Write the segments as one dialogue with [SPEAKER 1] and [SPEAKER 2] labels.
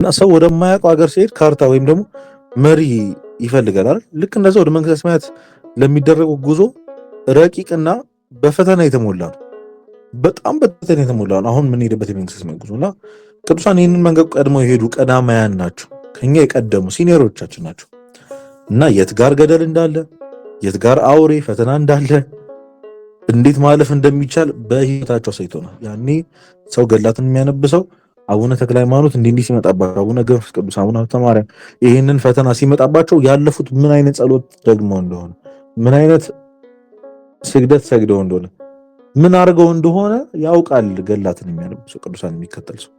[SPEAKER 1] እና ሰው ወደማያውቀው ሀገር ሲሄድ ካርታ ወይም ደግሞ መሪ ይፈልጋል አይደል? ልክ እንደዛ ወደ መንግስተ ሰማያት ለሚደረገው ጉዞ ረቂቅና በፈተና የተሞላ ነው። በጣም በፈተና የተሞላ ነው። አሁን የምንሄድበት የመንግስተ ሰማያት ጉዞ እና ቅዱሳን ይህንን መንገድ ቀድመው የሄዱ ቀዳማያን ናቸው። ከኛ የቀደሙ ሲኒየሮቻችን ናቸው እና የት ጋር ገደል እንዳለ፣ የት ጋር አውሬ ፈተና እንዳለ፣ እንዴት ማለፍ እንደሚቻል በህይወታቸው አሳይተውናል። ያኔ ሰው ገላትን የሚያነብሰው አቡነ ተክለ ሃይማኖት እንዲህ ሲመጣባቸው፣ አቡነ ገብረ መንፈስ ቅዱስ፣ አቡነ ሀብተ ማርያም ይህንን ፈተና ሲመጣባቸው ያለፉት ምን አይነት ጸሎት ደግመው እንደሆነ፣ ምን አይነት ስግደት ሰግደው እንደሆነ፣ ምን አድርገው እንደሆነ ያውቃል። ገላትን የሚያነብሰው ቅዱሳን የሚከተል ሰው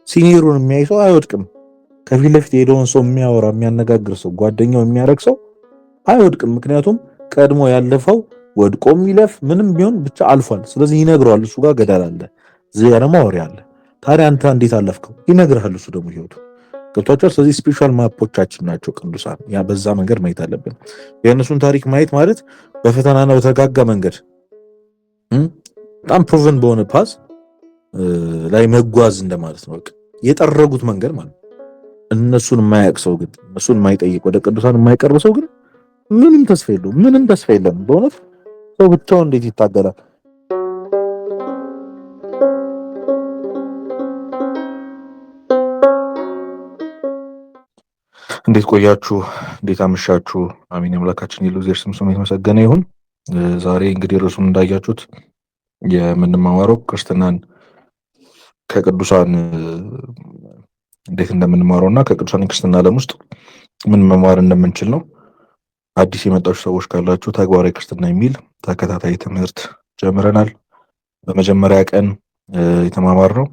[SPEAKER 1] ሲኒየሩን የሚያይ ሰው አይወድቅም። ከፊት ለፊት የሄደውን ሰው የሚያወራ የሚያነጋግር ሰው ጓደኛው የሚያደርግ ሰው አይወድቅም። ምክንያቱም ቀድሞ ያለፈው ወድቆ የሚለፍ ምንም ቢሆን ብቻ አልፏል። ስለዚህ ይነግረዋል። እሱ ጋር ገደል አለ፣ እዚህ ጋር ደግሞ አውሬ አለ። ታዲያ አንተ እንዴት አለፍከው? ይነግርሃል። እሱ ደግሞ ህይወቱ ገብቷቸዋል። ስለዚህ ስፒሪቹዋል ማፖቻችን ናቸው ቅዱሳን። ያ በዛ መንገድ ማየት አለብን። የእነሱን ታሪክ ማየት ማለት በፈተናና በተረጋጋ መንገድ በጣም ፕሮቨን በሆነ ፓዝ ላይ መጓዝ እንደማለት ነው። በቃ የጠረጉት መንገድ ማለት ነው። እነሱን የማያውቅ ሰው ግን፣ እነሱን የማይጠይቅ ወደ ቅዱሳን የማይቀርብ ሰው ግን ምንም ተስፋ የለውም። ምንም ተስፋ የለም። በእውነት ሰው ብቻውን እንዴት ይታገላል? እንዴት ቆያችሁ? እንዴት አመሻችሁ? አሜን። አምላካችን የእግዚአብሔር ስም የተመሰገነ ይሁን። ዛሬ እንግዲህ ርዕሱን እንዳያችሁት የምንማማረው ክርስትናን ከቅዱሳን እንዴት እንደምንማረው እና ከቅዱሳን የክርስትና ዓለም ውስጥ ምን መማር እንደምንችል ነው። አዲስ የመጣችሁ ሰዎች ካላችሁ ተግባራዊ ክርስትና የሚል ተከታታይ ትምህርት ጀምረናል። በመጀመሪያ ቀን የተማማርነው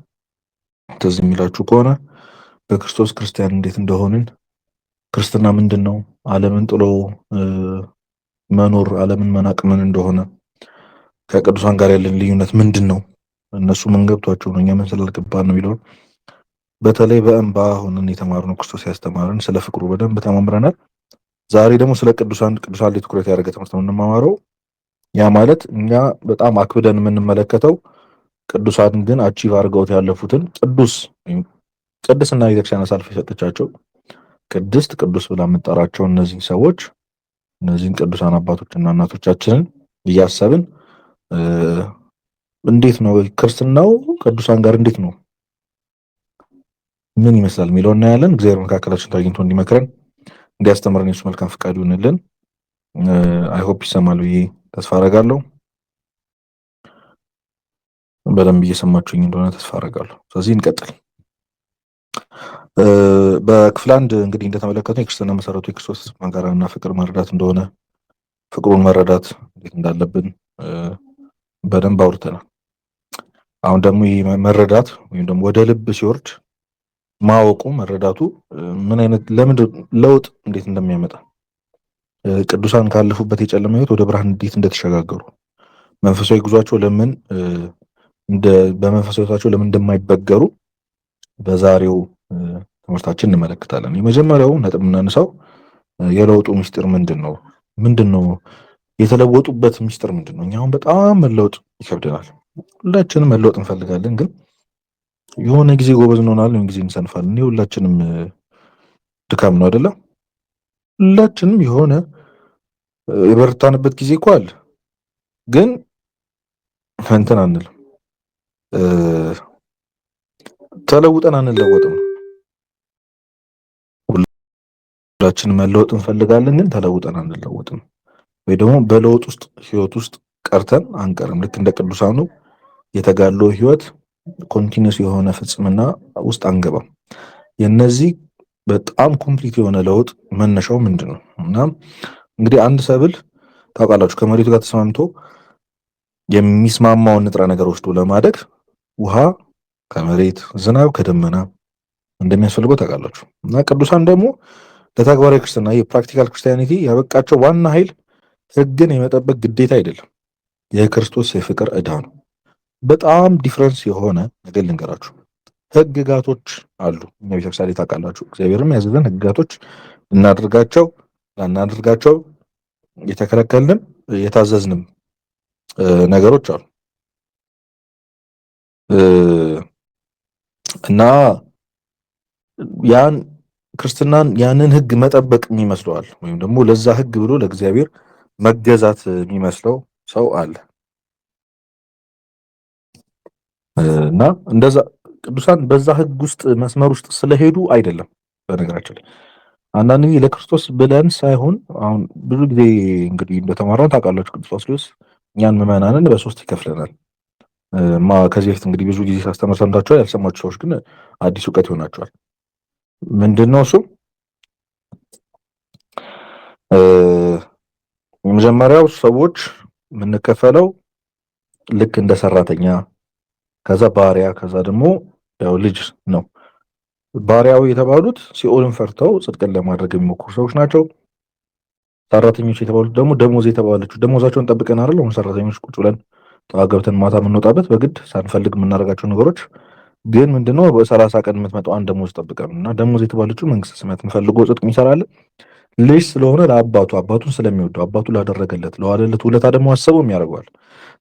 [SPEAKER 1] ትዝ የሚላችሁ ከሆነ በክርስቶስ ክርስቲያን እንዴት እንደሆንን፣ ክርስትና ምንድን ነው፣ ዓለምን ጥሎ መኖር፣ ዓለምን መናቅ ምን እንደሆነ፣ ከቅዱሳን ጋር ያለን ልዩነት ምንድን ነው፣ እነሱ ምን ገብቷቸው ነው፣ እኛ ምን ስላልገባን ነው የሚለውን በተለይ በእንባ ሆነን የተማርነው ክርስቶስ ያስተማረን ስለ ፍቅሩ በደንብ ተማምረናል። ዛሬ ደግሞ ስለ ቅዱሳን ላይ ትኩረት ያደረገ ትምህርት ነው የምንማማረው። ያ ማለት እኛ በጣም አክብደን የምንመለከተው ቅዱሳን ግን አቺቭ አድርገውት ያለፉትን ቅድስና ቤተክርስቲያን አሳልፍ የሰጠቻቸው ቅድስት ቅዱስ ብላ የምጠራቸው እነዚህን ሰዎች እነዚህን ቅዱሳን አባቶችና እናቶቻችንን እያሰብን እንዴት ነው ክርስትናው ቅዱሳን ጋር እንዴት ነው ምን ይመስላል የሚለው እናያለን። እግዚአብሔር መካከላችን ተገኝቶ እንዲመክረን እንዲያስተምረን የሱ መልካም ፈቃዱ ይሁንልን። አይ ሆፕ ይሰማል ብዬ ተስፋ አደርጋለሁ። በደንብ እየሰማችሁኝ እንደሆነ ተስፋ አደርጋለሁ። ስለዚህ እንቀጥል። በክፍል አንድ እንግዲህ እንደተመለከተው የክርስትና መሰረቱ የክርስቶስ መጋራና ፍቅር መረዳት እንደሆነ፣ ፍቅሩን መረዳት እንዴት እንዳለብን በደንብ አውርተናል። አሁን ደግሞ ይህ መረዳት ወይም ደግሞ ወደ ልብ ሲወርድ ማወቁ መረዳቱ ምን አይነት ለምንድን ለውጥ እንዴት እንደሚያመጣ፣ ቅዱሳን ካለፉበት የጨለማ ህይወት ወደ ብርሃን እንዴት እንደተሸጋገሩ፣ መንፈሳዊ ጉዟቸው ለምን በመንፈሳዊ ህይወታቸው ለምን እንደማይበገሩ በዛሬው ትምህርታችን እንመለከታለን። የመጀመሪያው ነጥብ የምናነሳው የለውጡ ምስጢር ምንድን ነው የተለወጡበት ምስጢር ምንድን ነው? እኛ አሁን በጣም መለወጥ ይከብደናል። ሁላችንም መለወጥ እንፈልጋለን፣ ግን የሆነ ጊዜ ጎበዝ እንሆናለን፣ የሆነ ጊዜ እንሰንፋለን። ሁላችንም ድካም ነው አይደለም? ሁላችንም የሆነ የበረታንበት ጊዜ እኮ አለ፣ ግን እንትን አንልም፣ ተለውጠን አንለወጥም። ሁላችንም መለወጥ እንፈልጋለን፣ ግን ተለውጠን አንለወጥም። ወይ ደግሞ በለውጥ ውስጥ ህይወት ውስጥ ቀርተን አንቀርም። ልክ እንደ ቅዱሳኑ የተጋድሎ ህይወት ኮንቲኒዩስ የሆነ ፍጽምና ውስጥ አንገባም። የነዚህ በጣም ኮምፕሊት የሆነ ለውጥ መነሻው ምንድን ነው? እና እንግዲህ አንድ ሰብል ታውቃላችሁ ከመሬቱ ጋር ተስማምቶ የሚስማማውን ንጥረ ነገር ወስዶ ለማደግ ውሃ ከመሬት፣ ዝናብ ከደመና እንደሚያስፈልገው ታውቃላችሁ። እና ቅዱሳን ደግሞ ለተግባራዊ ክርስትና የፕራክቲካል ክርስቲያኒቲ ያበቃቸው ዋና ኃይል ህግን የመጠበቅ ግዴታ አይደለም፣ የክርስቶስ የፍቅር ዕዳ ነው። በጣም ዲፍረንስ የሆነ ነገር ልንገራችሁ። ህግጋቶች አሉ እኛ ቤተክርስቲያን ላይ ታውቃላችሁ። እግዚአብሔርም ያዘዘን ህግጋቶች እናድርጋቸው ላናድርጋቸው የተከለከልንም የታዘዝንም ነገሮች አሉ እና ያን ክርስትናን ያንን ህግ መጠበቅ የሚመስለዋል ወይም ደግሞ ለዛ ህግ ብሎ ለእግዚአብሔር መገዛት የሚመስለው ሰው አለ እና እንደዛ ቅዱሳን በዛ ህግ ውስጥ መስመር ውስጥ ስለሄዱ አይደለም። በነገራችን ላይ አንዳንድ ጊዜ ለክርስቶስ ብለን ሳይሆን አሁን ብዙ ጊዜ እንግዲህ እንደተማራን ታውቃላችሁ ቅዱስ ጳውሎስ እኛን ምዕመናንን በሶስት ይከፍለናል። ከዚህ በፊት እንግዲህ ብዙ ጊዜ ሳስተምር ሰምታችኋል። ያልሰማችሁ ሰዎች ግን አዲስ እውቀት ይሆናችኋል። ምንድን ነው እሱ? የመጀመሪያው ሰዎች የምንከፈለው ልክ እንደ ሰራተኛ፣ ከዛ ባሪያ፣ ከዛ ደግሞ ያው ልጅ ነው። ባሪያው የተባሉት ሲኦልን ፈርተው ጽድቅን ለማድረግ የሚሞክሩ ሰዎች ናቸው። ሰራተኞች የተባሉት ደግሞ ደሞዝ የተባለችው ደሞዛቸውን ጠብቀን አይደል አሁን ሰራተኞች ቁጭ ብለን ጠዋት ገብተን ማታ የምንወጣበት በግድ ሳንፈልግ የምናደርጋቸው ነገሮች ግን ምንድነው በ30 ቀን የምትመጣውን ደሞዝ ጠብቀን እና ደሞዝ የተባለችው መንግስተ ሰማያት ፈልጎ ጽድቅ ይሰራል። ልጅ ስለሆነ ለአባቱ አባቱን ስለሚወደው አባቱ ላደረገለት ለዋለለት ውለታ ደግሞ አሰበውም ያደርገዋል።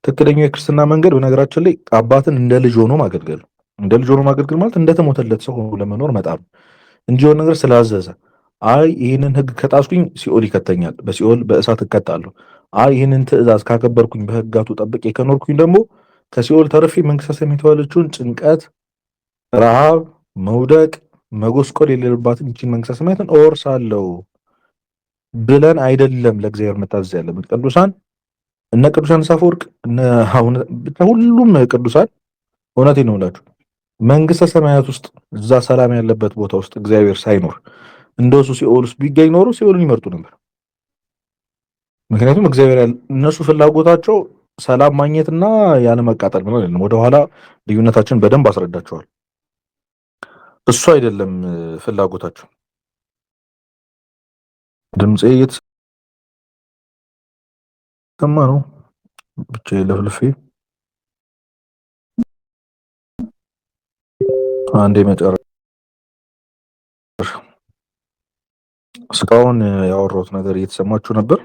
[SPEAKER 1] ትክክለኛው የክርስትና መንገድ በነገራችን ላይ አባትን እንደ ልጅ ሆኖ ማገልገል። እንደ ልጅ ሆኖ ማገልገል ማለት እንደተሞተለት ሰው ሆኖ ለመኖር መጣር እንጂ የሆነ ነገር ስላዘዘ አይ ይህንን ህግ ከጣስኩኝ ሲኦል ይከተኛል፣ በሲኦል በእሳት እቀጣለሁ። አይ ይህንን ትእዛዝ ካከበርኩኝ በህጋቱ ጠብቄ ከኖርኩኝ ደግሞ ከሲኦል ተርፌ መንግስተ ሰማያት የተባለችውን ጭንቀት፣ ረሃብ፣ መውደቅ፣ መጎስቆል የሌለባትን ይቺን መንግስተ ሰማያትን እወርሳለሁ ብለን አይደለም ለእግዚአብሔር መታዘዝ ያለብን። ቅዱሳን እነ ቅዱሳን አፈወርቅ እነ ሁሉም ቅዱሳን እውነቴን ነው የምላችሁ መንግስተ ሰማያት ውስጥ እዛ ሰላም ያለበት ቦታ ውስጥ እግዚአብሔር ሳይኖር እንደሱ ሲኦል ውስጥ ቢገኝ ኖሮ ሲኦልን ይመርጡ ነበር። ምክንያቱም እግዚአብሔር እነሱ ፍላጎታቸው ሰላም ማግኘትና ያለ መቃጠል ነው አይደለም። ወደኋላ ልዩነታችን በደንብ አስረዳቸዋል። እሱ አይደለም ፍላጎታቸው። ድምጼ እየተሰማ ነው ብቻ ለፍልፌ አንዴ መጨረሻ እስካሁን ያወራሁት ነገር እየተሰማችሁ ነበር?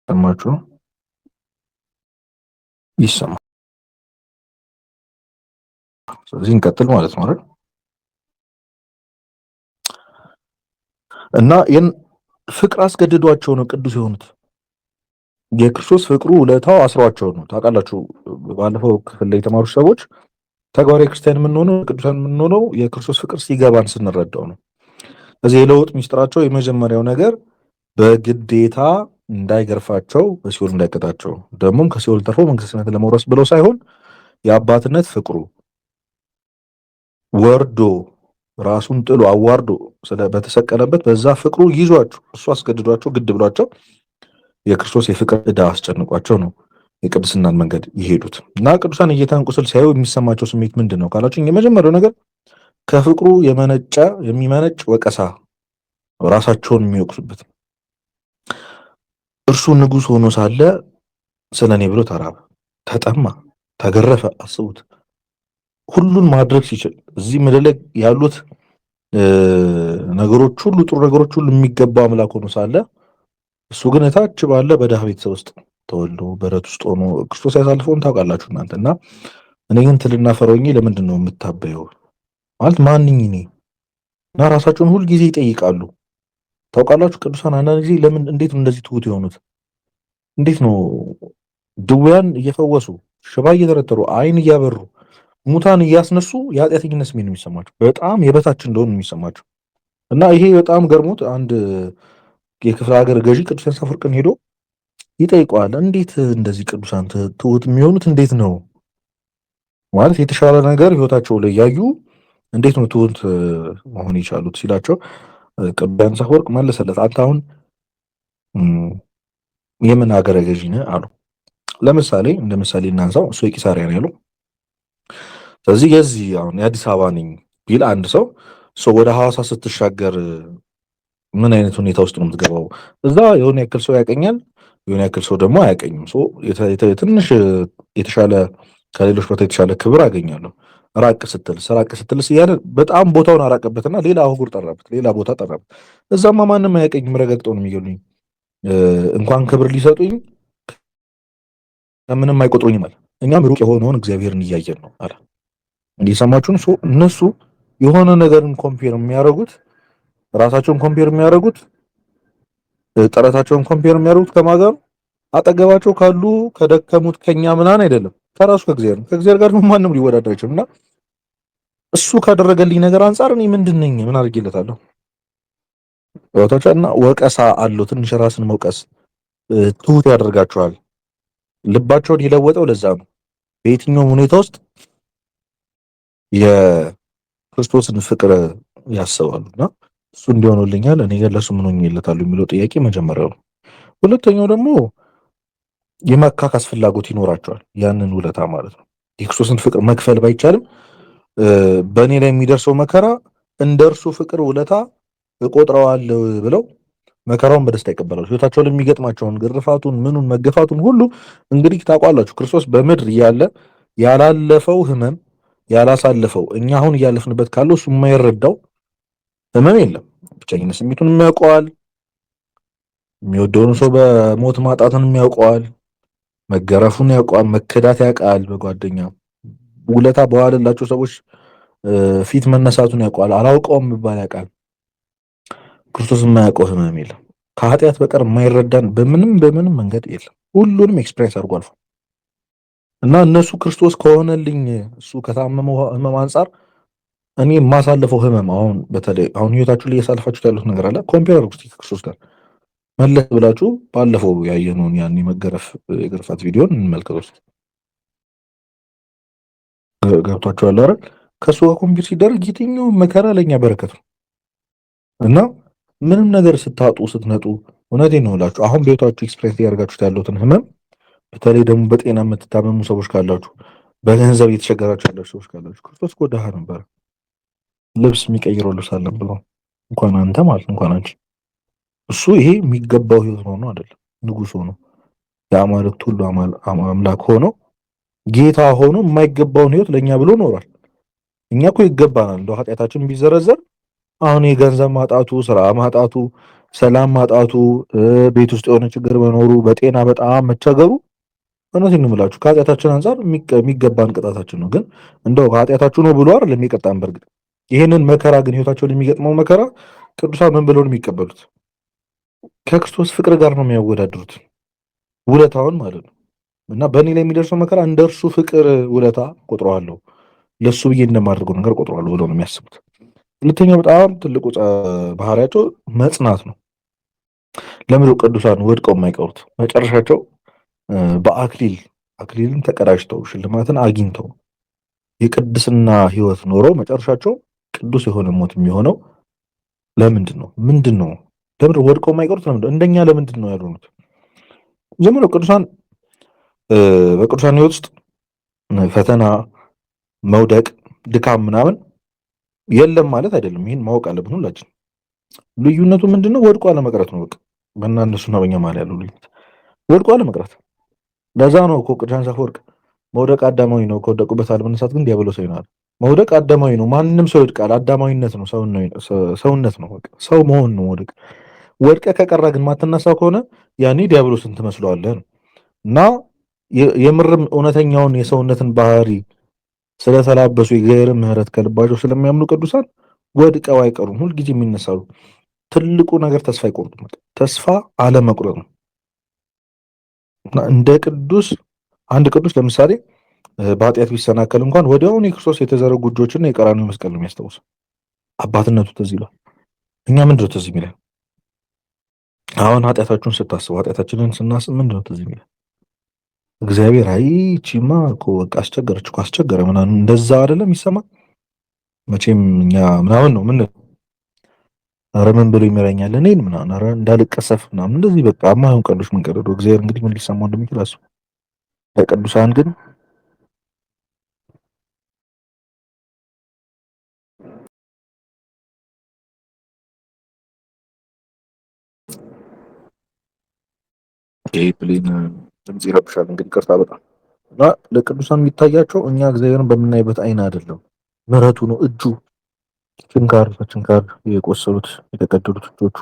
[SPEAKER 1] እየተሰማችሁ ነው? ይሰማል። ስለዚህ እንቀጥል ማለት ነው አይደል? እና ፍቅር አስገድዷቸው ነው ቅዱስ የሆኑት። የክርስቶስ ፍቅሩ ውለታው አስሯቸው ነው። ታውቃላችሁ ባለፈው ክፍል ላይ የተማሩ ሰዎች ተግባራዊ ክርስቲያን የምንሆነው ቅዱሳን የምንሆነው የክርስቶስ ፍቅር ሲገባን ስንረዳው ነው። ስለዚህ የለውጥ ሚስጥራቸው የመጀመሪያው ነገር በግዴታ እንዳይገርፋቸው በሲኦል እንዳይቀጣቸው ደግሞም ከሲኦል ተርፎ መንግስተ ሰማያትን ለመውረስ ብለው ሳይሆን የአባትነት ፍቅሩ ወርዶ ራሱን ጥሎ አዋርዶ በተሰቀለበት በዛ ፍቅሩ ይዟቸው እሱ አስገድዷቸው ግድ ብሏቸው የክርስቶስ የፍቅር ዕዳ አስጨንቋቸው ነው የቅድስናን መንገድ ይሄዱት። እና ቅዱሳን የጌታን ቁስል ሲያዩ የሚሰማቸው ስሜት ምንድን ነው ካላችሁ የመጀመሪያው ነገር ከፍቅሩ የሚመነጭ ወቀሳ ራሳቸውን የሚወቅሱበት እርሱ ንጉሥ ሆኖ ሳለ ስለኔ ብሎ ተራበ፣ ተጠማ፣ ተገረፈ። አስቡት ሁሉን ማድረግ ሲችል እዚህ ምድር ላይ ያሉት ነገሮች ሁሉ ጥሩ ነገሮች ሁሉ የሚገባው አምላክ ሆኖ ሳለ እሱ ግን እታች ባለ በድሃ ቤተሰብ ውስጥ ተወልዶ በረት ውስጥ ሆኖ ክርስቶስ ያሳልፈውን ታውቃላችሁ እናንተ። እና እኔ ግን ትልና ፈረውኝ ለምንድን ነው የምታበየው ማለት ማንኝ እኔ እና ራሳቸውን ሁል ጊዜ ይጠይቃሉ። ታውቃላችሁ ቅዱሳን አንዳንድ ጊዜ ለምን እንዴት ነው እንደዚህ ትሁት የሆኑት? እንዴት ነው ድውያን እየፈወሱ ሽባ እየተረተሩ አይን እያበሩ ሙታን እያስነሱ የኃጢአተኝነት ስሜት ነው የሚሰማቸው፣ በጣም የበታች እንደሆኑ የሚሰማቸው። እና ይሄ በጣም ገርሞት አንድ የክፍለ ሀገር ገዢ ቅዱስ አፈወርቅን ሄዶ ይጠይቀዋል። እንዴት እንደዚህ ቅዱሳን ትሁት የሚሆኑት እንዴት ነው ማለት የተሻለ ነገር ህይወታቸው ላይ ያዩ እንዴት ነው ትሁት መሆን የቻሉት ሲላቸው ቅዱስ አፈወርቅ መለሰለት፣ አንተ አሁን የምን ሀገረ ገዢ ነህ አሉ። ለምሳሌ እንደ ምሳሌ እናንሳው፣ እሱ የቂሳሪያ ነው ያለው። ስለዚህ የዚህ አሁን የአዲስ አበባ ነኝ ቢል አንድ ሰው ወደ ሐዋሳ ስትሻገር ምን አይነት ሁኔታ ውስጥ ነው የምትገባው? እዛ የሆነ ያክል ሰው ያቀኛል፣ የሆነ ያክል ሰው ደግሞ አያቀኝም። ትንሽ የተሻለ ከሌሎች ቦታ የተሻለ ክብር አገኛለሁ። ራቅ ስትልስ እያለ በጣም ቦታውን አራቀበትና ሌላ አህጉር ጠራበት፣ ሌላ ቦታ ጠራበት። እዛማ ማንም አያውቀኝም፣ ረገጥጠው ነው የሚገሉኝ፣ እንኳን ክብር ሊሰጡኝ ከምንም አይቆጥሩኝም አለ። እኛም ሩቅ የሆነውን እግዚአብሔርን እያየን ነው አለ። እንዲሰማችሁን እነሱ የሆነ ነገርን ኮምፔር የሚያደርጉት ራሳቸውን ኮምፔር የሚያደርጉት ጥረታቸውን ኮምፔር የሚያደርጉት ከማጋሩ አጠገባቸው ካሉ ከደከሙት ከኛ ምናምን አይደለም፣ ከራሱ ከእግዚአብሔር ነው። ከእግዚአብሔር ጋር ማንም ሊወዳደር አይችልም። እና እሱ ካደረገልኝ ነገር አንጻር እኔ ምንድን ነኝ? ምን አድርጌለታለሁ? ወታቻ እና ወቀሳ አለው። ትንሽ ራስን መውቀስ ትሁት ያደርጋቸዋል። ልባቸውን የለወጠው ለዛ ነው። በየትኛውም ሁኔታ ውስጥ የክርስቶስን ፍቅር ያስባሉ እና እሱ እንዲሆኑልኛል እኔ ግን ለሱ ምን ሆኜለታለሁ የሚለው ጥያቄ መጀመሪያው ነው። ሁለተኛው ደግሞ የመካካስ ፍላጎት ይኖራቸዋል። ያንን ውለታ ማለት ነው። የክርስቶስን ፍቅር መክፈል ባይቻልም በእኔ ላይ የሚደርሰው መከራ እንደ እርሱ ፍቅር ውለታ እቆጥረዋለሁ ብለው መከራውን በደስታ ይቀበላሉ። ህይወታቸውን የሚገጥማቸውን ግርፋቱን፣ ምኑን፣ መገፋቱን ሁሉ እንግዲህ ታውቋላችሁ። ክርስቶስ በምድር እያለ ያላለፈው ህመም ያላሳለፈው እኛ አሁን እያለፍንበት ካለው እሱ የማይረዳው ህመም የለም። ብቸኝነት ስሜቱን የሚያውቀዋል። የሚወደውን ሰው በሞት ማጣትን የሚያውቀዋል። መገረፉን ያውቀዋል። መከዳት ያውቃል። በጓደኛ ውለታ በዋለላቸው ሰዎች ፊት መነሳቱን ያውቀዋል። አላውቀውም የሚባል ያውቃል። ክርስቶስ የማያውቀው ህመም የለም። ከኃጢአት በቀር የማይረዳን በምንም መንገድ የለም። ሁሉንም ኤክስፒሪየንስ አድርጎ አልፏል እና እነሱ ክርስቶስ ከሆነልኝ እሱ ከታመመው ህመም አንጻር እኔ የማሳልፈው ህመም አሁን በተለይ አሁን ህይወታችሁ ላይ ያሳልፋችሁት ያሉት ነገር አለ። ኮምፔር አድርጉት ከክርስቶስ ጋር መለስ ብላችሁ ባለፈው ያየነውን ያን የመገረፍ የግርፋት ቪዲዮን እንመልከት። ገብቷችኋል አይደል? ከሱ ጋር ኮምፔር ሲደረግ የትኛው መከራ ለኛ በረከት ነው እና ምንም ነገር ስታጡ ስትነጡ፣ እውነቴን ነው እላችሁ አሁን በህይወታችሁ ኤክስፒሪየንስ ያደርጋችሁት ያሉትን ህመም በተለይ ደግሞ በጤና የምትታመሙ ሰዎች ካላችሁ፣ በገንዘብ እየተቸገራችሁ ያላችሁ ሰዎች ካላችሁ፣ ክርስቶስ እኮ ድሃ ነበር። ልብስ የሚቀይረው ልብስ አልነበረው። እንኳን አንተ ማለት እንኳን አንቺ እሱ ይሄ የሚገባው ህይወት ነው አይደለም። ንጉስ ሆኖ የአማልክት ሁሉ አምላክ ሆኖ ጌታ ሆኖ የማይገባውን ህይወት ለኛ ብሎ ኖሯል። እኛ እኮ ይገባናል። እንደው ኃጢአታችን ቢዘረዘር አሁን የገንዘብ ማጣቱ፣ ስራ ማጣቱ፣ ሰላም ማጣቱ፣ ቤት ውስጥ የሆነ ችግር መኖሩ፣ በጤና በጣም መቸገሩ እውነቴን ነው የምላችሁ ከኃጢአታችን አንጻር የሚገባን ቅጣታችን ነው። ግን እንደው ኃጢአታችሁ ነው ብሎ አይደል የሚቀጣን። በርግጥ ይሄንን መከራ ግን ህይወታቸውን የሚገጥመው መከራ ቅዱሳን ምን ብለው ነው የሚቀበሉት? ከክርስቶስ ፍቅር ጋር ነው የሚያወዳድሩት ውለታውን ማለት ነው። እና በእኔ ላይ የሚደርሰው መከራ እንደ እርሱ ፍቅር ውለታ ቆጥረዋለሁ፣ ለሱ ብዬ እንደማደርገው ነገር ቆጥረዋለሁ ብለው ነው የሚያስቡት። ሁለተኛው በጣም ትልቁ ባህሪያቸው መጽናት ነው። ለምንድነው ቅዱሳን ወድቀው የማይቀሩት? መጨረሻቸው አክሊልን ተቀዳጅተው ሽልማትን አግኝተው የቅድስና ህይወት ኖረው መጨረሻቸው ቅዱስ የሆነ ሞት የሚሆነው ለምንድን ነው? ምንድን ነው ወድቀው የማይቀሩት? እንደኛ ለምንድን ነው ያልሆኑት? ዝም ብሎ ቅዱሳን በቅዱሳን ህይወት ውስጥ ፈተና፣ መውደቅ፣ ድካም ምናምን የለም ማለት አይደለም። ይህን ማወቅ አለብን ሁላችን። ልዩነቱ ምንድነው? ወድቆ አለመቅረት ነው። በቃ በእነሱና በእኛ መሀል ያለው ልዩነት ወድቆ አለመቅረት። ለዛ ነው እኮ ቅዱስ አፈወርቅ መውደቅ አዳማዊ ነው፣ ከወደቁበት አለመነሳት ግን ዲያብሎሳዊ ነው። መውደቅ አዳማዊ ነው። ማንም ሰው ይወድቃል። አዳማዊነት ነው፣ ሰውነት ነው። በቃ ሰው መሆን ነው መውደቅ። ወድቀ ከቀራ ግን ማትነሳ ከሆነ ያኔ ዲያብሎስን ትመስለዋለህ ነው። እና የምርም እውነተኛውን የሰውነትን ባህሪ ስለተላበሱ የእግዚአብሔርን ምሕረት ከልባቸው ስለሚያምኑ ቅዱሳን ወድቀው አይቀሩም፣ ሁልጊዜ የሚነሳሉ። ትልቁ ነገር ተስፋ አይቆርጡም። ተስፋ አለመቁረጥ ነው። እንደ አንድ ቅዱስ ለምሳሌ በኃጢአት ቢሰናከል እንኳን ወዲያውኑ የክርስቶስ የተዘረጉ እጆችና የቀራንዮ መስቀል ነው የሚያስታውሰው። አባትነቱ ትዝ ይሏል። እኛ ምንድነው ትዝ የሚለን? አሁን ኃጢአታችሁን ስታስቡ፣ ኃጢአታችንን ስናስብ ምንድነው ትዝ የሚለን? እግዚአብሔር አይ ቺማ እኮ በቃ አስቸገረች እኮ አስቸገረ ምናምን እንደዛ አይደለም ይሰማ። መቼም እኛ ምናምን ነው ምን ኧረ ምን ብሎ ይመረኛል እኔን ምናምን ኧረ እንዳልቀሰፍ ምናምን እንደዚህ በቃ የማይሆን ቀልዶች ምን ቀልዶ እግዚአብሔር እንግዲህ ምን ሊሰማው እንደሚችል አስቡ። ለቅዱሳን ግን ፕሌን ድምጽ ይረብሻል። እንግዲህ ቅርታ በጣም እና ለቅዱሳን የሚታያቸው እኛ እግዚአብሔርን በምናይበት አይን አይደለም፣ ምሕረቱ ነው። እጁ ችንካር የቆሰሉት የተቀደሉት እጆቹ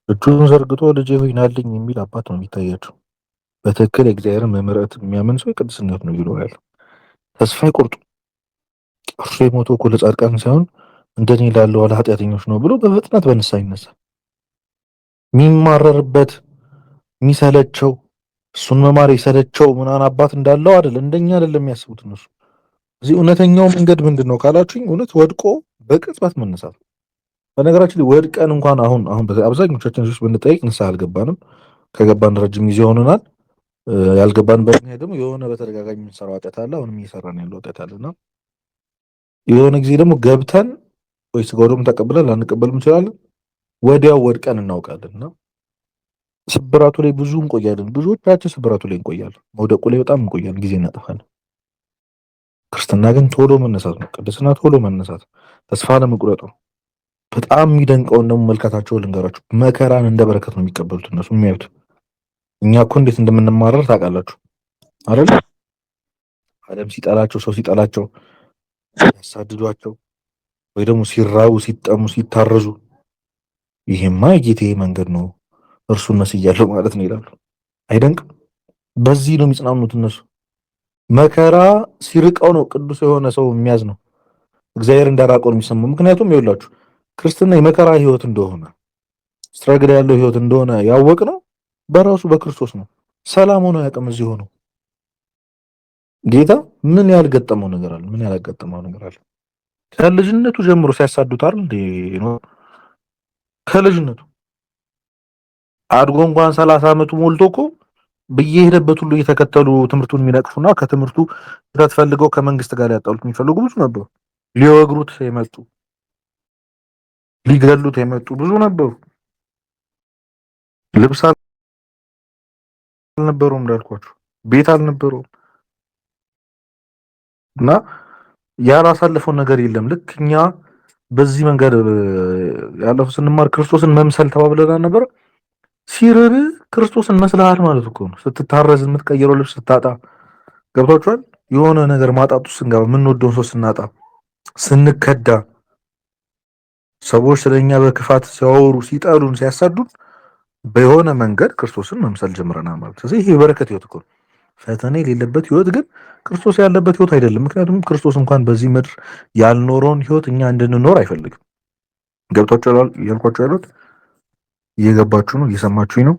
[SPEAKER 1] እጁን ዘርግቶ ልጄ ሆይ ናልኝ የሚል አባት ነው የሚታያቸው። በትክክል የእግዚአብሔርን ምሕረት የሚያምን ሰው የቅድስነት ነው ይኖራል። ተስፋ አይቆርጡ። እርሱ የሞተው እኮ ለጻድቃን ሳይሆን እንደኔ ላለው ለኃጢአተኞች ነው ብሎ በፍጥነት በንስሐ ይነሳል። የሚማረርበት የሚሰለቸው እሱን መማር የሰለቸው ምናምን አባት እንዳለው አይደል፣ እንደኛ አይደለም የሚያስቡት እነሱ። እዚህ እውነተኛው መንገድ ምንድን ነው ካላችሁኝ፣ እውነት ወድቆ በቅጽበት መነሳት። በነገራችን ላይ ወድቀን እንኳን አሁን አብዛኞቻችን ሱስ ብንጠይቅ ንስሐ አልገባንም። ከገባን ረጅም ጊዜ ሆኖናል። ያልገባንበት ምክንያት ደግሞ የሆነ በተደጋጋሚ የምንሰራው ኃጢአት አለ። አሁንም እየሰራን ያለው ኃጢአት አለና የሆነ ጊዜ ደግሞ ገብተን ወይ ስጋው ደግሞ ተቀብለን ላንቀበልም እንችላለን። ወዲያው ወድቀን እናውቃለን እና ስብራቱ ላይ ብዙ እንቆያለን። ብዙዎቻችን ስብራቱ ላይ እንቆያለን። መውደቁ ላይ በጣም እንቆያለን፣ ጊዜ እናጠፋለን። ክርስትና ግን ቶሎ መነሳት ነው። ቅድስና ቶሎ መነሳት፣ ተስፋ ለመቁረጥ ነው። በጣም የሚደንቀውን ደግሞ መልካታቸው ልንገራችሁ። መከራን እንደ በረከት ነው የሚቀበሉት እነሱ የሚያዩት። እኛ እኮ እንዴት እንደምንማረር ታውቃላችሁ አይደል? ዓለም ሲጠላቸው፣ ሰው ሲጠላቸው፣ ሲያሳድዷቸው ወይ ደግሞ ሲራቡ፣ ሲጠሙ፣ ሲታረዙ ይሄማ የጌታዬ መንገድ ነው እርሱን መስያለሁ ማለት ነው ይላሉ። አይደንቅም? በዚህ ነው የሚጽናኑት እነሱ። መከራ ሲርቀው ነው ቅዱስ የሆነ ሰው የሚያዝ ነው እግዚአብሔር እንዳራቀው የሚሰማው። ምክንያቱም ይኸውላችሁ ክርስትና የመከራ ህይወት እንደሆነ ስትራግል ያለው ህይወት እንደሆነ ያወቅ ነው በራሱ በክርስቶስ ነው። ሰላም ሆኖ ያቀም እዚህ ሆኖ ጌታ ምን ያልገጠመው ነገር አለ? ምን ያላገጠመው ነገር አለ? ከልጅነቱ ጀምሮ ሲያሳዱታል እንዴ ነው። ከልጅነቱ አድጎ እንኳን 30 ዓመቱ ሞልቶ እኮ በየሄደበት ሁሉ እየተከተሉ ትምህርቱን የሚነቅፉና ከትምህርቱ ፈልገው ከመንግስት ጋር ያጣሉት የሚፈልጉ ብዙ ነበሩ። ሊወግሩት የመጡ ሊገሉት የመጡ ብዙ ነበሩ። ልብስ አልነበረውም እንዳልኳችሁ፣ ቤት አልነበረውም እና ያላሳለፈው ነገር የለም። ልክ እኛ በዚህ መንገድ ያለፈው ስንማር ክርስቶስን መምሰል ተባብለናል ነበር። ሲርብ ክርስቶስን መስለሃል ማለት እኮ ነው። ስትታረዝ የምትቀይረው ልብስ ስታጣ ገብቷችኋል። የሆነ ነገር ማጣቱ ስንገባ የምንወደውን ሰው ስናጣ፣ ስንከዳ፣ ሰዎች ስለኛ በክፋት ሲያወሩ፣ ሲጠሉን፣ ሲያሳዱን በሆነ መንገድ ክርስቶስን መምሰል ጀምረናል ማለት ነው። ስለዚህ ይሄ የበረከት ህይወት እኮ ነው። ፈተና የሌለበት ህይወት ግን ክርስቶስ ያለበት ህይወት አይደለም። ምክንያቱም ክርስቶስ እንኳን በዚህ ምድር ያልኖረውን ህይወት እኛ እንድንኖር አይፈልግም። ገብቷችኋል እያልኳችሁ ያሉት? እየገባችሁ ነው? እየሰማችሁኝ ነው?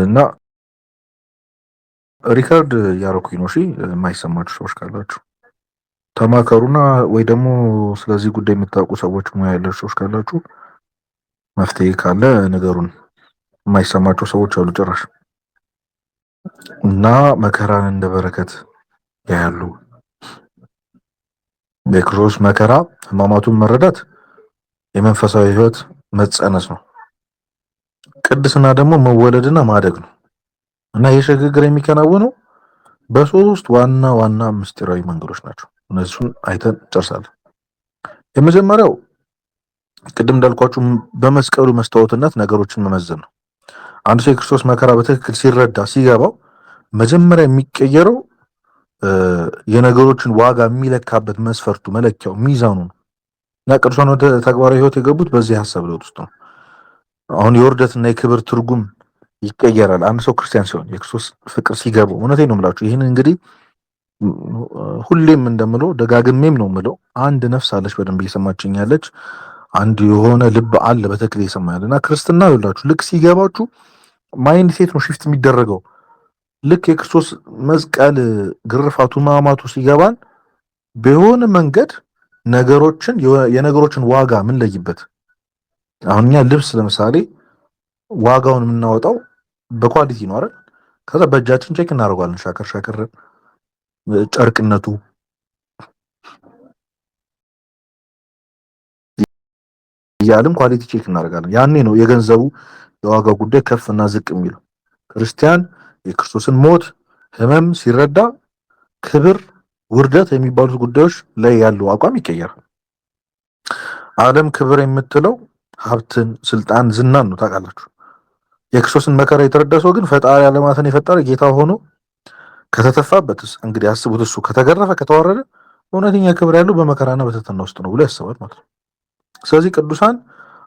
[SPEAKER 1] እና ሪካርድ ያረኩኝ ነው። እሺ የማይሰማችሁ ሰዎች ካላችሁ ተማከሩና፣ ወይ ደግሞ ስለዚህ ጉዳይ የምታውቁ ሰዎች፣ ሙያ ያላችሁ ሰዎች ካላችሁ መፍትሄ ካለ ነገሩን። የማይሰማቸው ሰዎች አሉ ጭራሽ። እና መከራን እንደ በረከት ያያሉ። የክርስቶስ መከራ ሕማማቱን መረዳት የመንፈሳዊ ህይወት መጸነስ ነው። ቅድስና ደግሞ መወለድና ማደግ ነው። እና የሽግግር የሚከናወነው በሶስት ዋና ዋና ምስጢራዊ መንገዶች ናቸው። እነሱን አይተን ጨርሳለን። የመጀመሪያው ቅድም እንዳልኳችሁ በመስቀሉ መስታወትነት ነገሮችን መመዘን ነው። አንድ ሰው የክርስቶስ መከራ በትክክል ሲረዳ ሲገባው መጀመሪያ የሚቀየረው የነገሮችን ዋጋ የሚለካበት መስፈርቱ መለኪያው ሚዛኑ ነው። እና ቅዱሳን ወደ ተግባራዊ ህይወት የገቡት በዚህ ሐሳብ ለውጥ ውስጥ ነው። አሁን የውርደትና የክብር ትርጉም ይቀየራል። አንድ ሰው ክርስቲያን ሲሆን የክርስቶስ ፍቅር ሲገባው፣ እውነቴን ነው የምላችሁ። ይህን እንግዲህ ሁሌም እንደምለው ደጋግሜም ነው የምለው፣ አንድ ነፍስ አለች በደንብ እየሰማችኝ ያለች፣ አንድ የሆነ ልብ አለ በትክክል እየሰማ ያለና ክርስትና ይላችሁ ልክ ሲገባችሁ ማይንድ ሴት ነው ሽፍት የሚደረገው። ልክ የክርስቶስ መስቀል ግርፋቱ ሕማማቱ ሲገባን በሆነ መንገድ ነገሮችን የነገሮችን ዋጋ ምን ለይበት። አሁን እኛ ልብስ ለምሳሌ ዋጋውን የምናወጣው በኳሊቲ ነው አይደል? ከዛ በእጃችን ቼክ እናደርጋለን። ሻከር ሻከር ጨርቅነቱ እያልን ኳሊቲ ቼክ እናደርጋለን። ያኔ ነው የገንዘቡ የዋጋው ጉዳይ ከፍ እና ዝቅ የሚለው። ክርስቲያን የክርስቶስን ሞት ህመም ሲረዳ ክብር፣ ውርደት የሚባሉት ጉዳዮች ላይ ያለው አቋም ይቀየራል። ዓለም ክብር የምትለው ሀብትን፣ ስልጣን፣ ዝናን ነው። ታውቃላችሁ። የክርስቶስን መከራ የተረዳ ሰው ግን ፈጣሪ ዓለማትን የፈጠረ ጌታ ሆኖ ከተተፋበትስ እንግዲህ አስቡት። እሱ ከተገረፈ ከተዋረደ እውነተኛ ክብር ያለው በመከራና በትሕትና ውስጥ ነው ብሎ ያስባል ማለት ነው። ስለዚህ ቅዱሳን